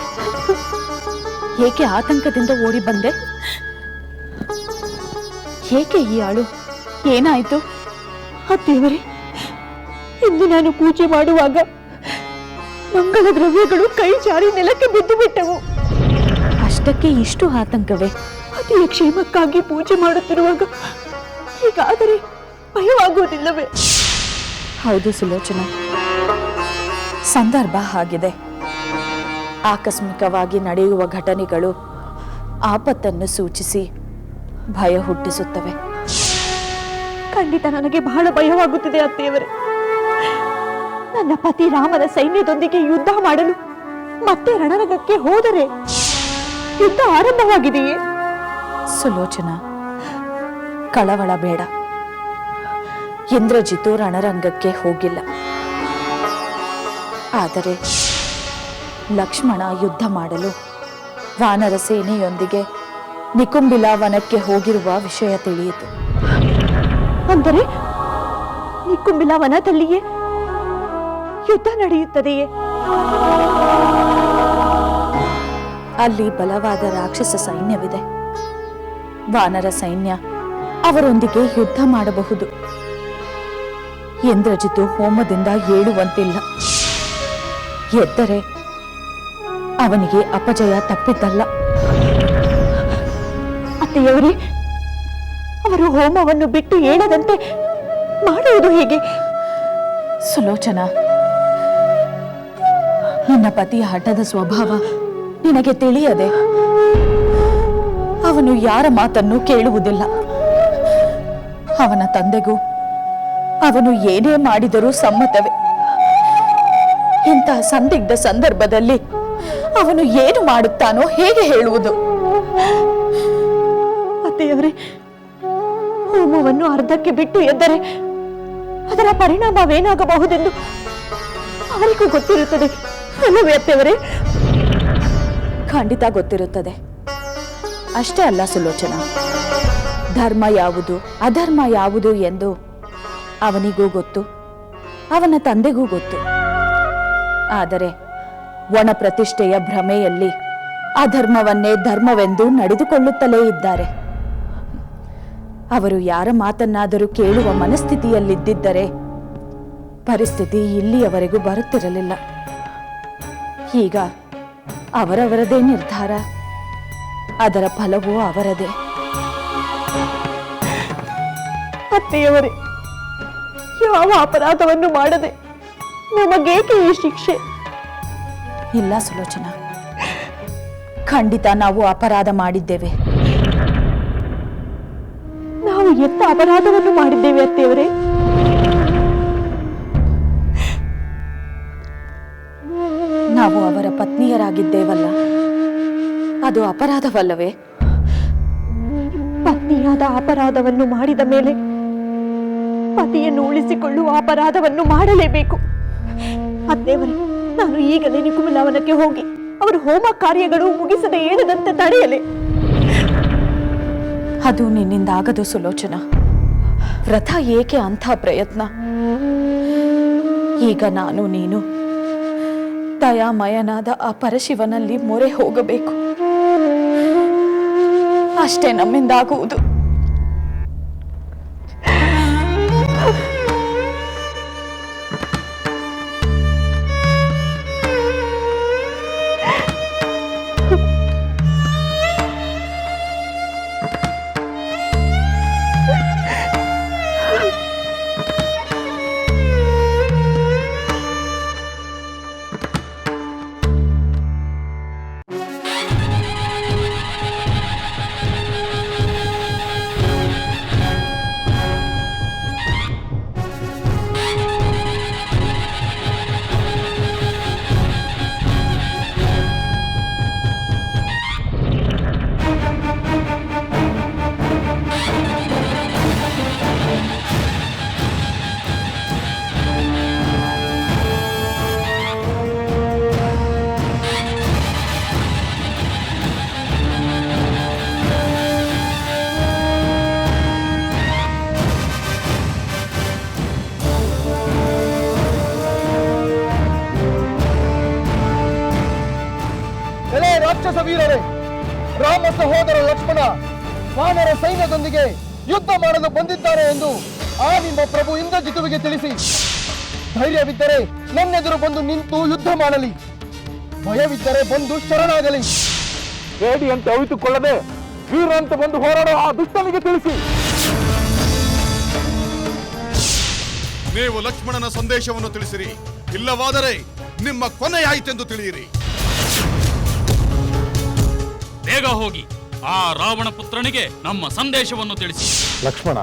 ಏಕೆ ಆತಂಕದಿಂದ ಓಡಿ ಬಂದೆ? ಏಕೆ ಈ ಆಳು? ಏನಾಯ್ತು? ಅತ್ತೇವರೇ, ಇಂದು ನಾನು ಪೂಜೆ ಮಾಡುವಾಗ ಮಂಗಳ ದ್ರವ್ಯಗಳು ಕೈ ಜಾರಿ ನೆಲಕ್ಕೆ ಬಿದ್ದು ಬಿಟ್ಟವು. ಅಷ್ಟಕ್ಕೆ ಇಷ್ಟು ಆತಂಕವೇ? ಪತಿಯ ಕ್ಷೇಮಕ್ಕಾಗಿ ಪೂಜೆ ಮಾಡುತ್ತಿರುವಾಗ ಹೀಗಾದರೆ ಭಯವಾಗುವುದಿಲ್ಲವೇ? ಹೌದು ಸುಲೋಚನ, ಸಂದರ್ಭ ಆಗಿದೆ. ಆಕಸ್ಮಿಕವಾಗಿ ನಡೆಯುವ ಘಟನೆಗಳು ಆಪತ್ತನ್ನು ಸೂಚಿಸಿ ಭಯ ಹುಟ್ಟಿಸುತ್ತವೆ. ಖಂಡಿತ ನನಗೆ ಬಹಳ ಭಯವಾಗುತ್ತಿದೆ ಅತ್ತೆಯವರೇ. ನನ್ನ ಪತಿ ರಾಮನ ಸೈನ್ಯದೊಂದಿಗೆ ಯುದ್ಧ ಮಾಡಲು ಮತ್ತೆ ರಣರಂಗಕ್ಕೆ ಹೋದರೆ ಯುದ್ಧ ಆರಂಭವಾಗಿದೆಯೇ? ಸುಲೋಚನ, ಕಳವಳ ಬೇಡ. ಇಂದ್ರಜಿತು ರಣರಂಗಕ್ಕೆ ಹೋಗಿಲ್ಲ. ಆದರೆ ಲಕ್ಷ್ಮಣ ಯುದ್ಧ ಮಾಡಲು ವಾನರ ಸೇನೆಯೊಂದಿಗೆ ನಿಕುಂಬಿಲ ವನಕ್ಕೆ ಹೋಗಿರುವ ವಿಷಯ ತಿಳಿಯಿತು. ಅಂದರೆ ನಿಕುಂಬಿಲ ವನದಲ್ಲಿಯೇ ಯುದ್ಧ ನಡೆಯುತ್ತದೆಯೇ? ಅಲ್ಲಿ ಬಲವಾದ ರಾಕ್ಷಸ ಸೈನ್ಯವಿದೆ. ವಾನರ ಸೈನ್ಯ ಅವರೊಂದಿಗೆ ಯುದ್ಧ ಮಾಡಬಹುದು. ಇಂದ್ರಜಿತು ಹೋಮದಿಂದ ಏಳುವಂತಿಲ್ಲ. ಎದ್ದರೆ ಅವನಿಗೆ ಅಪಜಯ ತಪ್ಪಿದ್ದಲ್ಲ. ಅತ್ತೆಯವರೇ, ಅವರು ಹೋಮವನ್ನು ಬಿಟ್ಟು ಏಳದಂತೆ ಮಾಡುವುದು ಹೇಗೆ? ಸುಲೋಚನ, ನಿನ್ನ ಪತಿಯ ಹಠದ ಸ್ವಭಾವ ನಿನಗೆ ತಿಳಿಯದೆ ಅವನು ಯಾರ ಮಾತನ್ನು ಕೇಳುವುದಿಲ್ಲ. ಅವನ ತಂದೆಗೂ ಅವನು ಏನೇ ಮಾಡಿದರೂ ಸಮ್ಮತವೇ. ಇಂತಹ ಸಂದಿಗ್ಧ ಸಂದರ್ಭದಲ್ಲಿ ಅವನು ಏನು ಮಾಡುತ್ತಾನೋ ಹೇಗೆ ಹೇಳುವುದು? ಅತ್ತೆಯವರೇ, ಹೋಮವನ್ನು ಅರ್ಧಕ್ಕೆ ಬಿಟ್ಟು ಎದ್ದರೆ ಅದರ ಪರಿಣಾಮವೇನಾಗಬಹುದೆಂದು ಅವರಿಗೂ ಗೊತ್ತಿರುತ್ತದೆ ಅಲ್ಲವೇ ಅತ್ತೆಯವರೇ? ಖಂಡಿತ ಗೊತ್ತಿರುತ್ತದೆ. ಅಷ್ಟೇ ಅಲ್ಲ ಸುಲೋಚನ, ಧರ್ಮ ಯಾವುದು ಅಧರ್ಮ ಯಾವುದು ಎಂದು ಅವನಿಗೂ ಗೊತ್ತು, ಅವನ ತಂದೆಗೂ ಗೊತ್ತು. ಆದರೆ ಒಣ ಪ್ರತಿಷ್ಠೆಯ ಭ್ರಮೆಯಲ್ಲಿ ಅಧರ್ಮವನ್ನೇ ಧರ್ಮವೆಂದು ನಡೆದುಕೊಳ್ಳುತ್ತಲೇ ಇದ್ದಾರೆ. ಅವರು ಯಾರ ಮಾತನ್ನಾದರೂ ಕೇಳುವ ಮನಸ್ಥಿತಿಯಲ್ಲಿದ್ದಿದ್ದರೆ ಪರಿಸ್ಥಿತಿ ಇಲ್ಲಿಯವರೆಗೂ ಬರುತ್ತಿರಲಿಲ್ಲ. ಈಗ ಅವರವರದೇ ನಿರ್ಧಾರ, ಅದರ ಫಲವೂ ಅವರದೇ. ಅತ್ತೆಯವರೇ, ಯಾವ ಅಪರಾಧವನ್ನು ಮಾಡದೆ ನಮಗೇಕೆ ಈ ಶಿಕ್ಷೆ? ಇಲ್ಲ ಸುಲೋಚನಾ, ಖಂಡಿತ ನಾವು ಅಪರಾಧ ಮಾಡಿದ್ದೇವೆ. ನಾವು ಎಂತ ಅಪರಾಧವನ್ನು ಮಾಡಿದ್ದೇವೆ ಅತ್ತೆಯವರೇ? ನಾವು ಅವರ ಪತ್ನಿಯರಾಗಿದ್ದೇವಲ್ಲ, ಅದು ಅಪರಾಧವಲ್ಲವೇ? ಪತ್ನಿಯಾದ ಅಪರಾಧವನ್ನು ಮಾಡಿದ ಮೇಲೆ ಪತಿಯನ್ನು ಉಳಿಸಿಕೊಳ್ಳುವ ಅಪರಾಧವನ್ನು ಮಾಡಲೇಬೇಕು. ಅತ್ತೆಯವರೇ, ನಾನು ಈಗಲೇ ನಿಕುಂಬಿಲಾವನಕ್ಕೆ ಹೋಗಿ ಅವರು ಹೋಮ ಕಾರ್ಯಗಳು ಮುಗಿಸದೆ ಏಳದಂತೆ ತಡೆಯಲೇ? ಅದು ನಿನ್ನಿಂದ ಆಗದು ಸುಲೋಚನಾ. ವ್ರತ ಏಕೆ ಅಂಥ ಪ್ರಯತ್ನ? ಈಗ ನಾನು ನೀನು ದಯಾಮಯನಾದ ಆ ಪರಶಿವನಲ್ಲಿ ಮೊರೆ ಹೋಗಬೇಕು. ಅಷ್ಟೇ ನಮ್ಮಿಂದಾಗುವುದು. ರಾಕ್ಷಸ ವೀರರೇ, ರಾಮ ಸಹೋದರ ಲಕ್ಷ್ಮಣ ವಾನರ ಸೈನ್ಯದೊಂದಿಗೆ ಯುದ್ಧ ಮಾಡಲು ಬಂದಿದ್ದಾರೆ ಎಂದು ಆ ನಿಮ್ಮ ಪ್ರಭು ಇಂದ್ರಜಿತುವಿಗೆ ತಿಳಿಸಿ. ಧೈರ್ಯವಿದ್ದರೆ ನನ್ನೆದುರು ಬಂದು ನಿಂತು ಯುದ್ಧ ಮಾಡಲಿ, ಭಯವಿದ್ದರೆ ಬಂದು ಶರಣಾಗಲಿ. ಹೇಡಿಯಂತೆ ಅವಿತುಕೊಳ್ಳದೆ ವೀರಂತೆ ಬಂದು ಹೋರಾಡೋ ಆ ದುಷ್ಟನಿಗೆ ತಿಳಿಸಿ. ನೀವು ಲಕ್ಷ್ಮಣನ ಸಂದೇಶವನ್ನು ತಿಳಿಸಿರಿ, ಇಲ್ಲವಾದರೆ ನಿಮ್ಮ ಕೊನೆಯಾಯಿತೆಂದು ತಿಳಿಯಿರಿ. ಬೇಗ ಹೋಗಿ ಆ ರಾವಣ ಪುತ್ರನಿಗೆ ನಮ್ಮ ಸಂದೇಶವನ್ನು ತಿಳಿಸಿ. ಲಕ್ಷ್ಮಣ,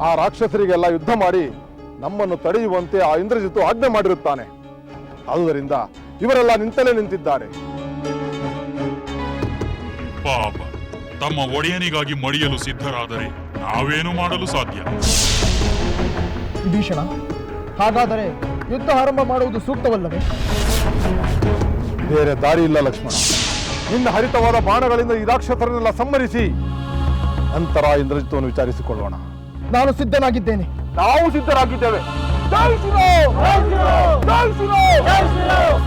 ಆ ರಾಕ್ಷಸರಿಗೆಲ್ಲ ಯುದ್ಧ ಮಾಡಿ ನಮ್ಮನ್ನು ತಡೆಯುವಂತೆ ಆ ಇಂದ್ರಜಿತು ಆಜ್ಞೆ ಮಾಡಿರುತ್ತಾನೆ. ಆದುದರಿಂದ ಇವರೆಲ್ಲ ನಿಂತಲೇ ನಿಂತಿದ್ದಾರೆ. ಪಾಪ, ತಮ್ಮ ಒಡೆಯನಿಗಾಗಿ ಮಡಿಯಲು ಸಿದ್ಧರಾದರೆ ನಾವೇನು ಮಾಡಲು ಸಾಧ್ಯ? ವಿಭೀಷಣ, ಹಾಗಾದರೆ ಯುದ್ಧ ಆರಂಭ ಮಾಡುವುದು ಸೂಕ್ತವಲ್ಲವೇ? ಬೇರೆ ದಾರಿ ಇಲ್ಲ ಲಕ್ಷ್ಮಣ. ನಿನ್ನ ಹರಿತವಾದ ಬಾಣಗಳಿಂದ ಈ ರಾಕ್ಷಸರನ್ನೆಲ್ಲ ಸಂಹರಿಸಿ ನಂತರ ಇಂದ್ರಜಿತವನ್ನು ವಿಚಾರಿಸಿಕೊಳ್ಳೋಣ. ನಾನು ಸಿದ್ಧನಾಗಿದ್ದೇನೆ. ನಾವು ಸಿದ್ಧರಾಗಿದ್ದೇವೆ. ಜೈ ಶ್ರೀರಾಮ್! ಜೈ ಶ್ರೀರಾಮ್! ಜೈ ಶ್ರೀರಾಮ್!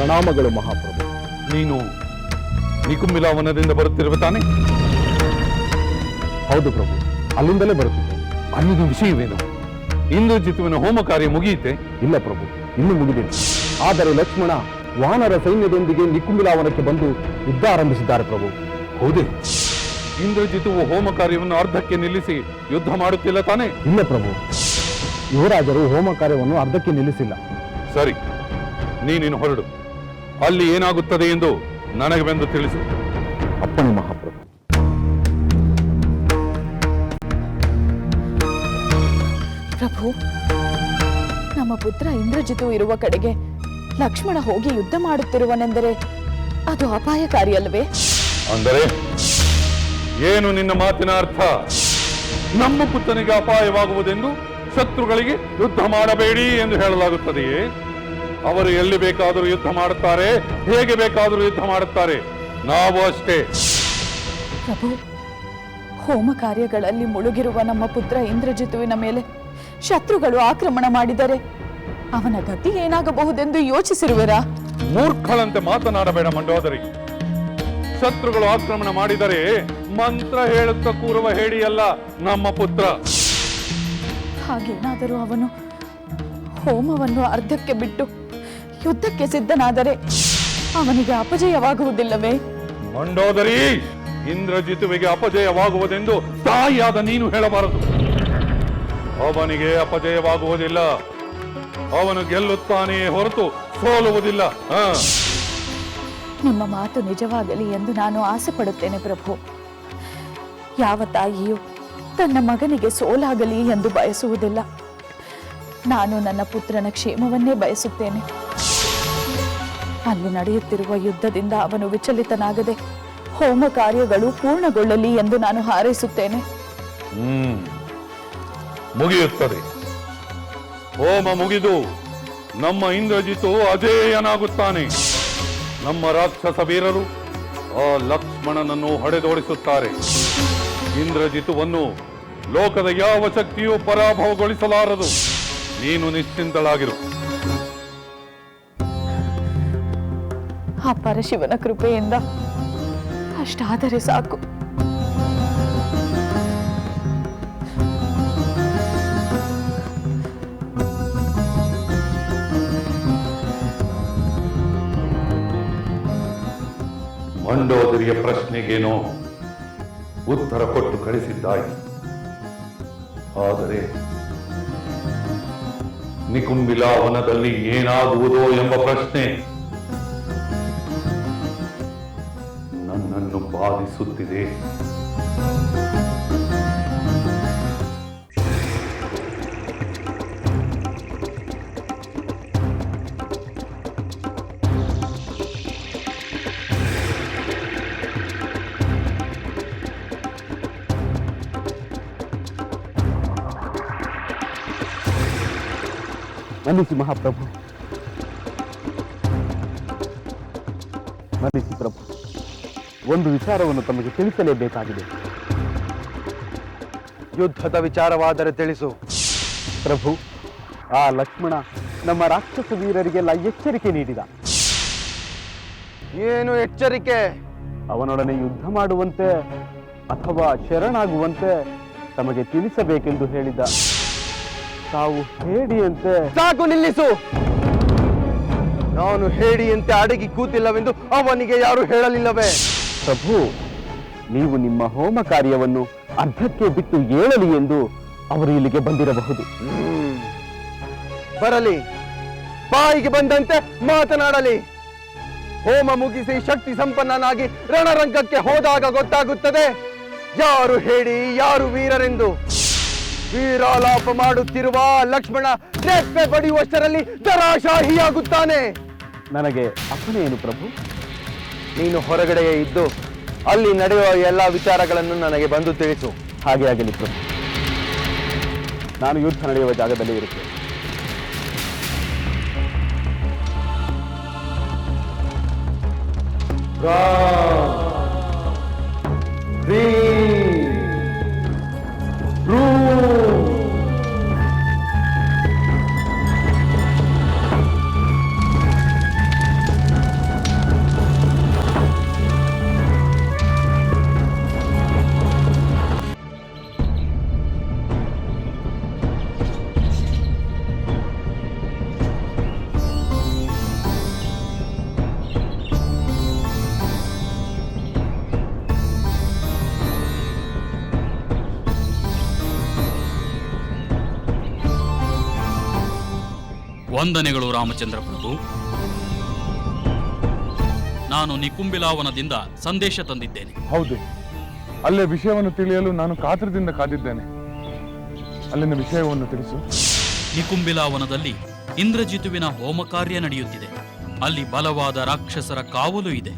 ಪ್ರಣಾಮಗಳು ಮಹಾಪ್ರಭು. ನೀನು ನಿಕುಂಬಿಲ ವನದಿಂದ ಬರುತ್ತಿರುವ ತಾನೆ? ಹೌದು ಪ್ರಭು, ಅಲ್ಲಿಂದಲೇ ಬರುತ್ತಿದ್ದೆ. ಅಲ್ಲಿನ ವಿಷಯವೇನು? ಇಂದ್ರಜಿತುವಿನ ಹೋಮ ಕಾರ್ಯ ಮುಗಿಯಿತೆ? ಇಲ್ಲ ಪ್ರಭು, ಇನ್ನೂ ಮುಗಿದಿಲ್ಲ. ಆದರೆ ಲಕ್ಷ್ಮಣ ವಾನರ ಸೈನ್ಯದೊಂದಿಗೆ ನಿಕುಂಬಿಲಾವನಕ್ಕೆ ಬಂದು ಯುದ್ಧ ಆರಂಭಿಸಿದ್ದಾರೆ ಪ್ರಭು. ಹೌದೇ? ಇಂದ್ರಜಿತುವು ಹೋಮ ಕಾರ್ಯವನ್ನು ಅರ್ಧಕ್ಕೆ ನಿಲ್ಲಿಸಿ ಯುದ್ಧ ಮಾಡುತ್ತಿಲ್ಲ ತಾನೆ? ಇಲ್ಲ ಪ್ರಭು, ಯುವರಾಜರು ಹೋಮ ಕಾರ್ಯವನ್ನು ಅರ್ಧಕ್ಕೆ ನಿಲ್ಲಿಸಿಲ್ಲ. ಸರಿ, ನೀನಿನ್ನು ಹೊರಡು. ಅಲ್ಲಿ ಏನಾಗುತ್ತದೆ ಎಂದು ನನಗೆ ಬಂದು ತಿಳಿಸು. ಅಪ್ಪಣೆ ಮಹಾಪ್ರಭು. ಪ್ರಭು, ನಮ್ಮ ಪುತ್ರ ಇಂದ್ರಜಿತು ಇರುವ ಕಡೆಗೆ ಲಕ್ಷ್ಮಣ ಹೋಗಿ ಯುದ್ಧ ಮಾಡುತ್ತಿರುವನೆಂದರೆ ಅದು ಅಪಾಯಕಾರಿ ಅಲ್ಲವೇ? ಅಂದರೆ ಏನು ನಿನ್ನ ಮಾತಿನ ಅರ್ಥ? ನಮ್ಮ ಪುತ್ರನಿಗೆ ಅಪಾಯವಾಗುವುದೆಂದು ಶತ್ರುಗಳಿಗೆ ಯುದ್ಧ ಮಾಡಬೇಡಿ ಎಂದು ಹೇಳಲಾಗುತ್ತದೆಯೇ? ಅವರು ಎಲ್ಲಿ ಬೇಕಾದರೂ ಯುದ್ಧ ಮಾಡುತ್ತಾರೆ, ಹೇಗೆ ಬೇಕಾದರೂ ಯುದ್ಧ ಮಾಡುತ್ತಾರೆ. ನಾವು ಅಷ್ಟೇ. ಪ್ರಭು, ಹೋಮ ಕಾರ್ಯಗಳಲ್ಲಿ ಮುಳುಗಿರುವ ನಮ್ಮ ಪುತ್ರ ಇಂದ್ರಜಿತುವಿನ ಮೇಲೆ ಶತ್ರುಗಳು ಆಕ್ರಮಣ ಮಾಡಿದರೆ ಅವನ ಗತಿ ಏನಾಗಬಹುದೆಂದು ಯೋಚಿಸಿರುವೆರಾ? ಮೂರ್ಖಳಂತೆ ಮಾತನಾಡಬೇಡ ಮಂಡೋದರಿ. ಶತ್ರುಗಳು ಆಕ್ರಮಣ ಮಾಡಿದರೆ ಮಂತ್ರ ಹೇಳುತ್ತಾ ಕೂರುವ ಹೇಡಿಯಲ್ಲ ನಮ್ಮ ಪುತ್ರ. ಹಾಗೇನಾದರೂ ಅವನು ಹೋಮವನ್ನು ಅರ್ಧಕ್ಕೆ ಬಿಟ್ಟು ಯುದ್ಧಕ್ಕೆ ಸಿದ್ಧನಾದರೆ ಅವನಿಗೆ ಅಪಜಯವಾಗುವುದಿಲ್ಲವೇ? ಮಂಡೋದರಿ, ಇಂದ್ರಜಿತುವಿಗೆ ಅಪಜಯವಾಗುವುದೆಂದು ತಾಯಿಯಾದ ನೀನು ಹೇಳಬಾರದು. ಅವನಿಗೆ ಅಪಜಯವಾಗುವುದಿಲ್ಲ. ಅವನು ಗೆಲ್ಲುತ್ತಾನೆಯೇ ಹೊರತು ಸೋಲುವುದಿಲ್ಲ. ನಿಮ್ಮ ಮಾತು ನಿಜವಾಗಲಿ ಎಂದು ನಾನು ಆಸೆ ಪಡುತ್ತೇನೆ ಪ್ರಭು. ಯಾವ ತಾಯಿಯು ತನ್ನ ಮಗನಿಗೆ ಸೋಲಾಗಲಿ ಎಂದು ಬಯಸುವುದಿಲ್ಲ. ನಾನು ನನ್ನ ಪುತ್ರನ ಕ್ಷೇಮವನ್ನೇ ಬಯಸುತ್ತೇನೆ. ಅಲ್ಲಿ ನಡೆಯುತ್ತಿರುವ ಯುದ್ಧದಿಂದ ಅವನು ವಿಚಲಿತನಾಗದೆ ಹೋಮ ಕಾರ್ಯಗಳು ಪೂರ್ಣಗೊಳ್ಳಲಿ ಎಂದು ನಾನು ಹಾರೈಸುತ್ತೇನೆ. ಮುಗಿಯುತ್ತದೆ. ಹೋಮ ಮುಗಿದು ನಮ್ಮ ಇಂದ್ರಜಿತು ಅಜೇಯನಾಗುತ್ತಾನೆ. ನಮ್ಮ ರಾಕ್ಷಸ ವೀರರು ಆ ಲಕ್ಷ್ಮಣನನ್ನು ಹೊಡೆದೋಡಿಸುತ್ತಾರೆ. ಇಂದ್ರಜಿತುವನ್ನು ಲೋಕದ ಯಾವ ಶಕ್ತಿಯೂ ಪರಾಭವಗೊಳಿಸಲಾರದು. ನೀನು ನಿಶ್ಚಿಂತಳಾಗಿರು. ಆ ಪರಶಿವನ ಕೃಪೆಯಿಂದ ಅಷ್ಟಾದರೆ ಸಾಕು. ಮಂಡೋದರಿಯ ಪ್ರಶ್ನೆಗೇನೋ ಉತ್ತರ ಕೊಟ್ಟು ಕಳಿಸಿದ್ದಾಯಿ. ಆದರೆ ನಿಕುಂಬಿಲಾ ವನದಲ್ಲಿ ಏನಾಗುವುದೋ ಎಂಬ ಪ್ರಶ್ನೆ ನನ್ನನ್ನು ಬಾಧಿಸುತ್ತಿದೆ. ಮನ್ನಿಸಿ ಮಹಾಪ್ರಭು, ಮನ್ನಿಸಿ ಪ್ರಭು. ಒಂದು ವಿಚಾರವನ್ನು ತಮಗೆ ತಿಳಿಸಲೇಬೇಕಾಗಿದೆ. ಯುದ್ಧದ ವಿಚಾರವಾದರೆ ತಿಳಿಸು ಪ್ರಭು. ಆ ಲಕ್ಷ್ಮಣ ನಮ್ಮ ರಾಕ್ಷಸ ವೀರರಿಗೆಲ್ಲ ಎಚ್ಚರಿಕೆ ನೀಡಿದ. ಏನು ಎಚ್ಚರಿಕೆ? ಅವನೊಡನೆ ಯುದ್ಧ ಮಾಡುವಂತೆ ಅಥವಾ ಶರಣಾಗುವಂತೆ ತಮಗೆ ತಿಳಿಸಬೇಕೆಂದು ಹೇಳಿದ. ತಾವು ಹೇಡಿಯಂತೆ. ಸಾಕು, ನಿಲ್ಲಿಸು. ನಾನು ಹೇಡಿಯಂತೆ ಅಡಗಿ ಕೂತಿಲ್ಲವೆಂದು ಅವನಿಗೆ ಯಾರು ಹೇಳಲಿಲ್ಲವೇ? ಪ್ರಭು, ನೀವು ನಿಮ್ಮ ಹೋಮ ಕಾರ್ಯವನ್ನು ಅರ್ಧಕ್ಕೆ ಬಿಟ್ಟು ಏಳಲಿ ಎಂದು ಅವರು ಇಲ್ಲಿಗೆ ಬಂದಿರಬಹುದು. ಬರಲಿ, ಬಾಯಿಗೆ ಬಂದಂತೆ ಮಾತನಾಡಲಿ. ಹೋಮ ಮುಗಿಸಿ ಶಕ್ತಿ ಸಂಪನ್ನನಾಗಿ ರಣರಂಗಕ್ಕೆ ಹೋದಾಗ ಗೊತ್ತಾಗುತ್ತದೆ ಯಾರು ಹೇಡಿ ಯಾರು ವೀರರೆಂದು. ವೀರಾಲಾಪ ಮಾಡುತ್ತಿರುವ ಲಕ್ಷ್ಮಣ ರೆಪ್ಪೆ ಬಡಿಯುವಷ್ಟರಲ್ಲಿ ದರಾಶಾಹಿಯಾಗುತ್ತಾನೆ. ನನಗೆ ಅಪ್ಪಣೆ ಏನು ಪ್ರಭು? ನೀನು ಹೊರಗಡೆಯೇ ಇದ್ದು ಅಲ್ಲಿ ನಡೆಯುವ ಎಲ್ಲ ವಿಚಾರಗಳನ್ನು ನನಗೆ ಬಂದು ತಿಳಿಸು. ಹಾಗೆ ಆಗಲಿ ಪ್ರಭು. ನಾನು ಯುದ್ಧ ನಡೆಯುವ ಜಾಗದಲ್ಲಿ ಇರುತ್ತೇನೆ. ವಂದನೆಗಳು ರಾಮಚಂದ್ರ ಪ್ರಭು. ನಾನು ನಿಕುಂಬಿಲಾವನದಿಂದ ಸಂದೇಶ ತಂದಿದ್ದೇನೆ. ಹೌದು, ಅಲ್ಲೇ ವಿಷಯವನ್ನು ತಿಳಿಯಲು ನಾನು ಕಾತರದಿಂದ ಕಾದಿದ್ದೇನೆ. ಅಲ್ಲಿನ ವಿಷಯವನ್ನು ತಿಳಿಸು. ನಿಕುಂಬಿಲಾವನದಲ್ಲಿ ಇಂದ್ರಜಿತುವಿನ ಹೋಮ ಕಾರ್ಯ ನಡೆಯುತ್ತಿದೆ. ಅಲ್ಲಿ ಬಲವಾದ ರಾಕ್ಷಸರ ಕಾವಲು ಇದೆ.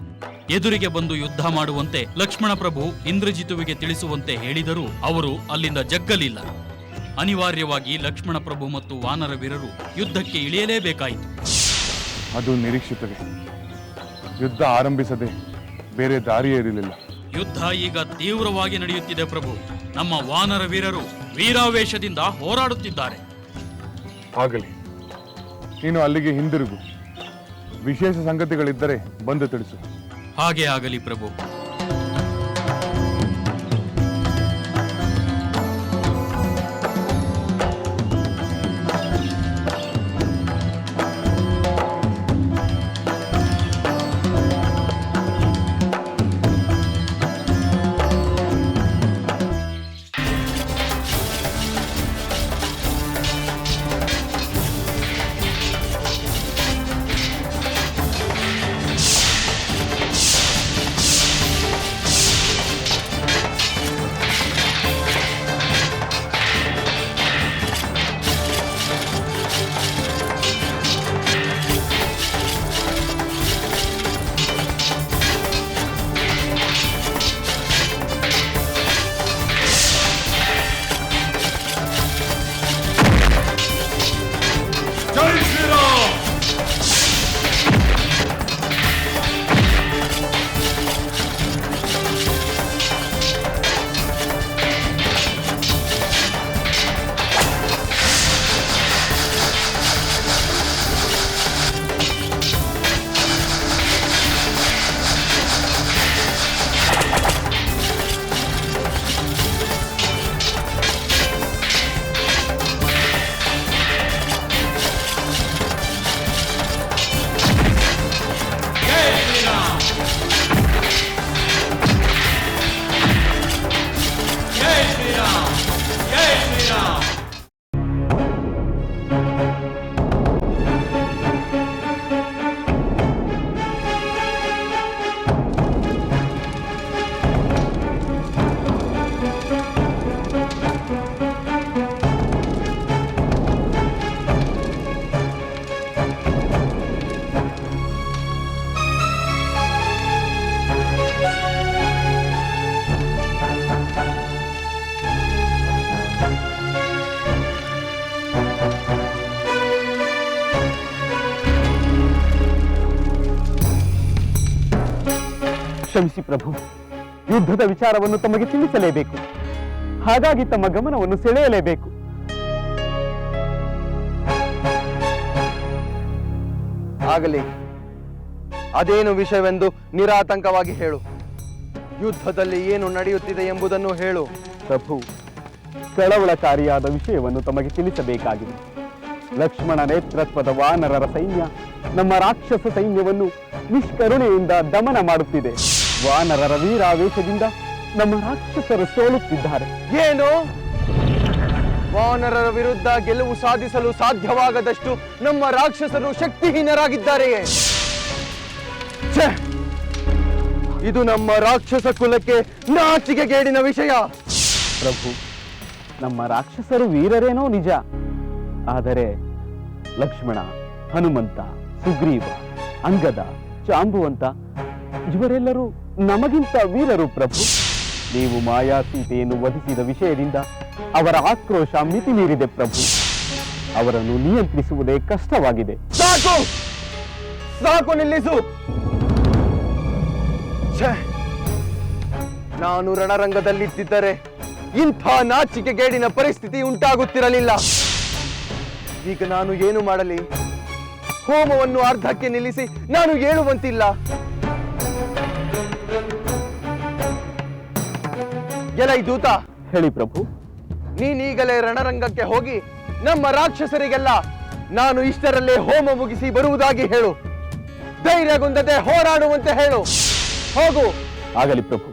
ಎದುರಿಗೆ ಬಂದು ಯುದ್ಧ ಮಾಡುವಂತೆ ಲಕ್ಷ್ಮಣ ಪ್ರಭು ಇಂದ್ರಜಿತುವಿಗೆ ತಿಳಿಸುವಂತೆ ಹೇಳಿದರೂ ಅವರು ಅಲ್ಲಿಂದ ಜಗ್ಗಲಿಲ್ಲ. ಅನಿವಾರ್ಯವಾಗಿ ಲಕ್ಷ್ಮಣ ಪ್ರಭು ಮತ್ತು ವಾನರ ವೀರರು ಯುದ್ಧಕ್ಕೆ ಇಳಿಯಲೇಬೇಕಾಯಿತು. ಅದು ನಿರೀಕ್ಷಿತವೇ. ಯುದ್ಧ ಆರಂಭಿಸದೆ ಬೇರೆ ದಾರಿಯೇ ಇರಲಿಲ್ಲ. ಯುದ್ಧ ಈಗ ತೀವ್ರವಾಗಿ ನಡೆಯುತ್ತಿದೆ ಪ್ರಭು. ನಮ್ಮ ವಾನರ ವೀರರು ವೀರಾವೇಶದಿಂದ ಹೋರಾಡುತ್ತಿದ್ದಾರೆ. ಆಗಲಿ, ನೀನು ಅಲ್ಲಿಗೆ ಹಿಂದಿರುಗು. ವಿಶೇಷ ಸಂಗತಿಗಳಿದ್ದರೆ ಬಂದು ತಿಳಿಸು. ಹಾಗೆ ಆಗಲಿ ಪ್ರಭು. ಕ್ಷಮಿಸಿ ಪ್ರಭು, ಯುದ್ಧದ ವಿಚಾರವನ್ನು ತಮಗೆ ತಿಳಿಸಲೇಬೇಕು. ಹಾಗಾಗಿ ತಮ್ಮ ಗಮನವನ್ನು ಸೆಳೆಯಲೇಬೇಕು. ಆಗಲಿ, ಅದೇನು ವಿಷಯವೆಂದು ನಿರಾತಂಕವಾಗಿ ಹೇಳು. ಯುದ್ಧದಲ್ಲಿ ಏನು ನಡೆಯುತ್ತಿದೆ ಎಂಬುದನ್ನು ಹೇಳು. ಪ್ರಭು, ಕಳವಳಕಾರಿಯಾದ ವಿಷಯವನ್ನು ತಮಗೆ ತಿಳಿಸಬೇಕಾಗಿದೆ. ಲಕ್ಷ್ಮಣ ನೇತೃತ್ವದ ವಾನರರ ಸೈನ್ಯ ನಮ್ಮ ರಾಕ್ಷಸ ಸೈನ್ಯವನ್ನು ನಿಷ್ಕರುಣೆಯಿಂದ ದಮನ ಮಾಡುತ್ತಿದೆ. ವಾನರರ ವೀರಾವೇಶದಿಂದ ನಮ್ಮ ರಾಕ್ಷಸರು ಸೋಲುತ್ತಿದ್ದಾರೆ. ಏನು? ವಾನರರ ವಿರುದ್ಧ ಗೆಲುವು ಸಾಧಿಸಲು ಸಾಧ್ಯವಾಗದಷ್ಟು ನಮ್ಮ ರಾಕ್ಷಸರು ಶಕ್ತಿಹೀನರಾಗಿದ್ದಾರೆಯೇ? ಇದು ನಮ್ಮ ರಾಕ್ಷಸ ಕುಲಕ್ಕೆ ನಾಚಿಕೆಗೇಡಿನ ವಿಷಯ. ಪ್ರಭು, ನಮ್ಮ ರಾಕ್ಷಸರು ವೀರರೇನೋ ನಿಜ, ಆದರೆ ಲಕ್ಷ್ಮಣ, ಹನುಮಂತ, ಸುಗ್ರೀವ, ಅಂಗದ, ಜಾಂಬುವಂತ ಇವರೆಲ್ಲರೂ ನಮಗಿಂತ ವೀರರು ಪ್ರಭು. ನೀವು ಮಾಯಾ ಸೀತೆಯನ್ನು ವಧಿಸಿದ ವಿಷಯದಿಂದ ಅವರ ಆಕ್ರೋಶ ಮಿತಿ ಮೀರಿದೆ ಪ್ರಭು. ಅವರನ್ನು ನಿಯಂತ್ರಿಸುವುದೇ ಕಷ್ಟವಾಗಿದೆ. ಸಾಕು ಸಾಕು, ನಿಲ್ಲಿಸು. ನಾನು ರಣರಂಗದಲ್ಲಿದ್ದಿದ್ದರೆ ಇಂಥ ನಾಚಿಕೆಗೇಡಿನ ಪರಿಸ್ಥಿತಿ ಉಂಟಾಗುತ್ತಿರಲಿಲ್ಲ. ಈಗ ನಾನು ಏನು ಮಾಡಲಿ? ಹೋಮವನ್ನು ಅರ್ಧಕ್ಕೆ ನಿಲ್ಲಿಸಿ ನಾನು ಏಳುವಂತಿಲ್ಲ. ಎಲೈ ದೂತ, ಹೇಳಿ ಪ್ರಭು. ನೀನೀಗಲೇ ರಣರಂಗಕ್ಕೆ ಹೋಗಿ ನಮ್ಮ ರಾಕ್ಷಸರಿಗೆಲ್ಲ ನಾನು ಇಷ್ಟರಲ್ಲೇ ಹೋಮ ಮುಗಿಸಿ ಬರುವುದಾಗಿ ಹೇಳು. ಧೈರ್ಯಗೊಂದದೆ ಹೋರಾಡುವಂತೆ ಹೇಳು. ಹೋಗು. ಆಗಲಿ ಪ್ರಭು.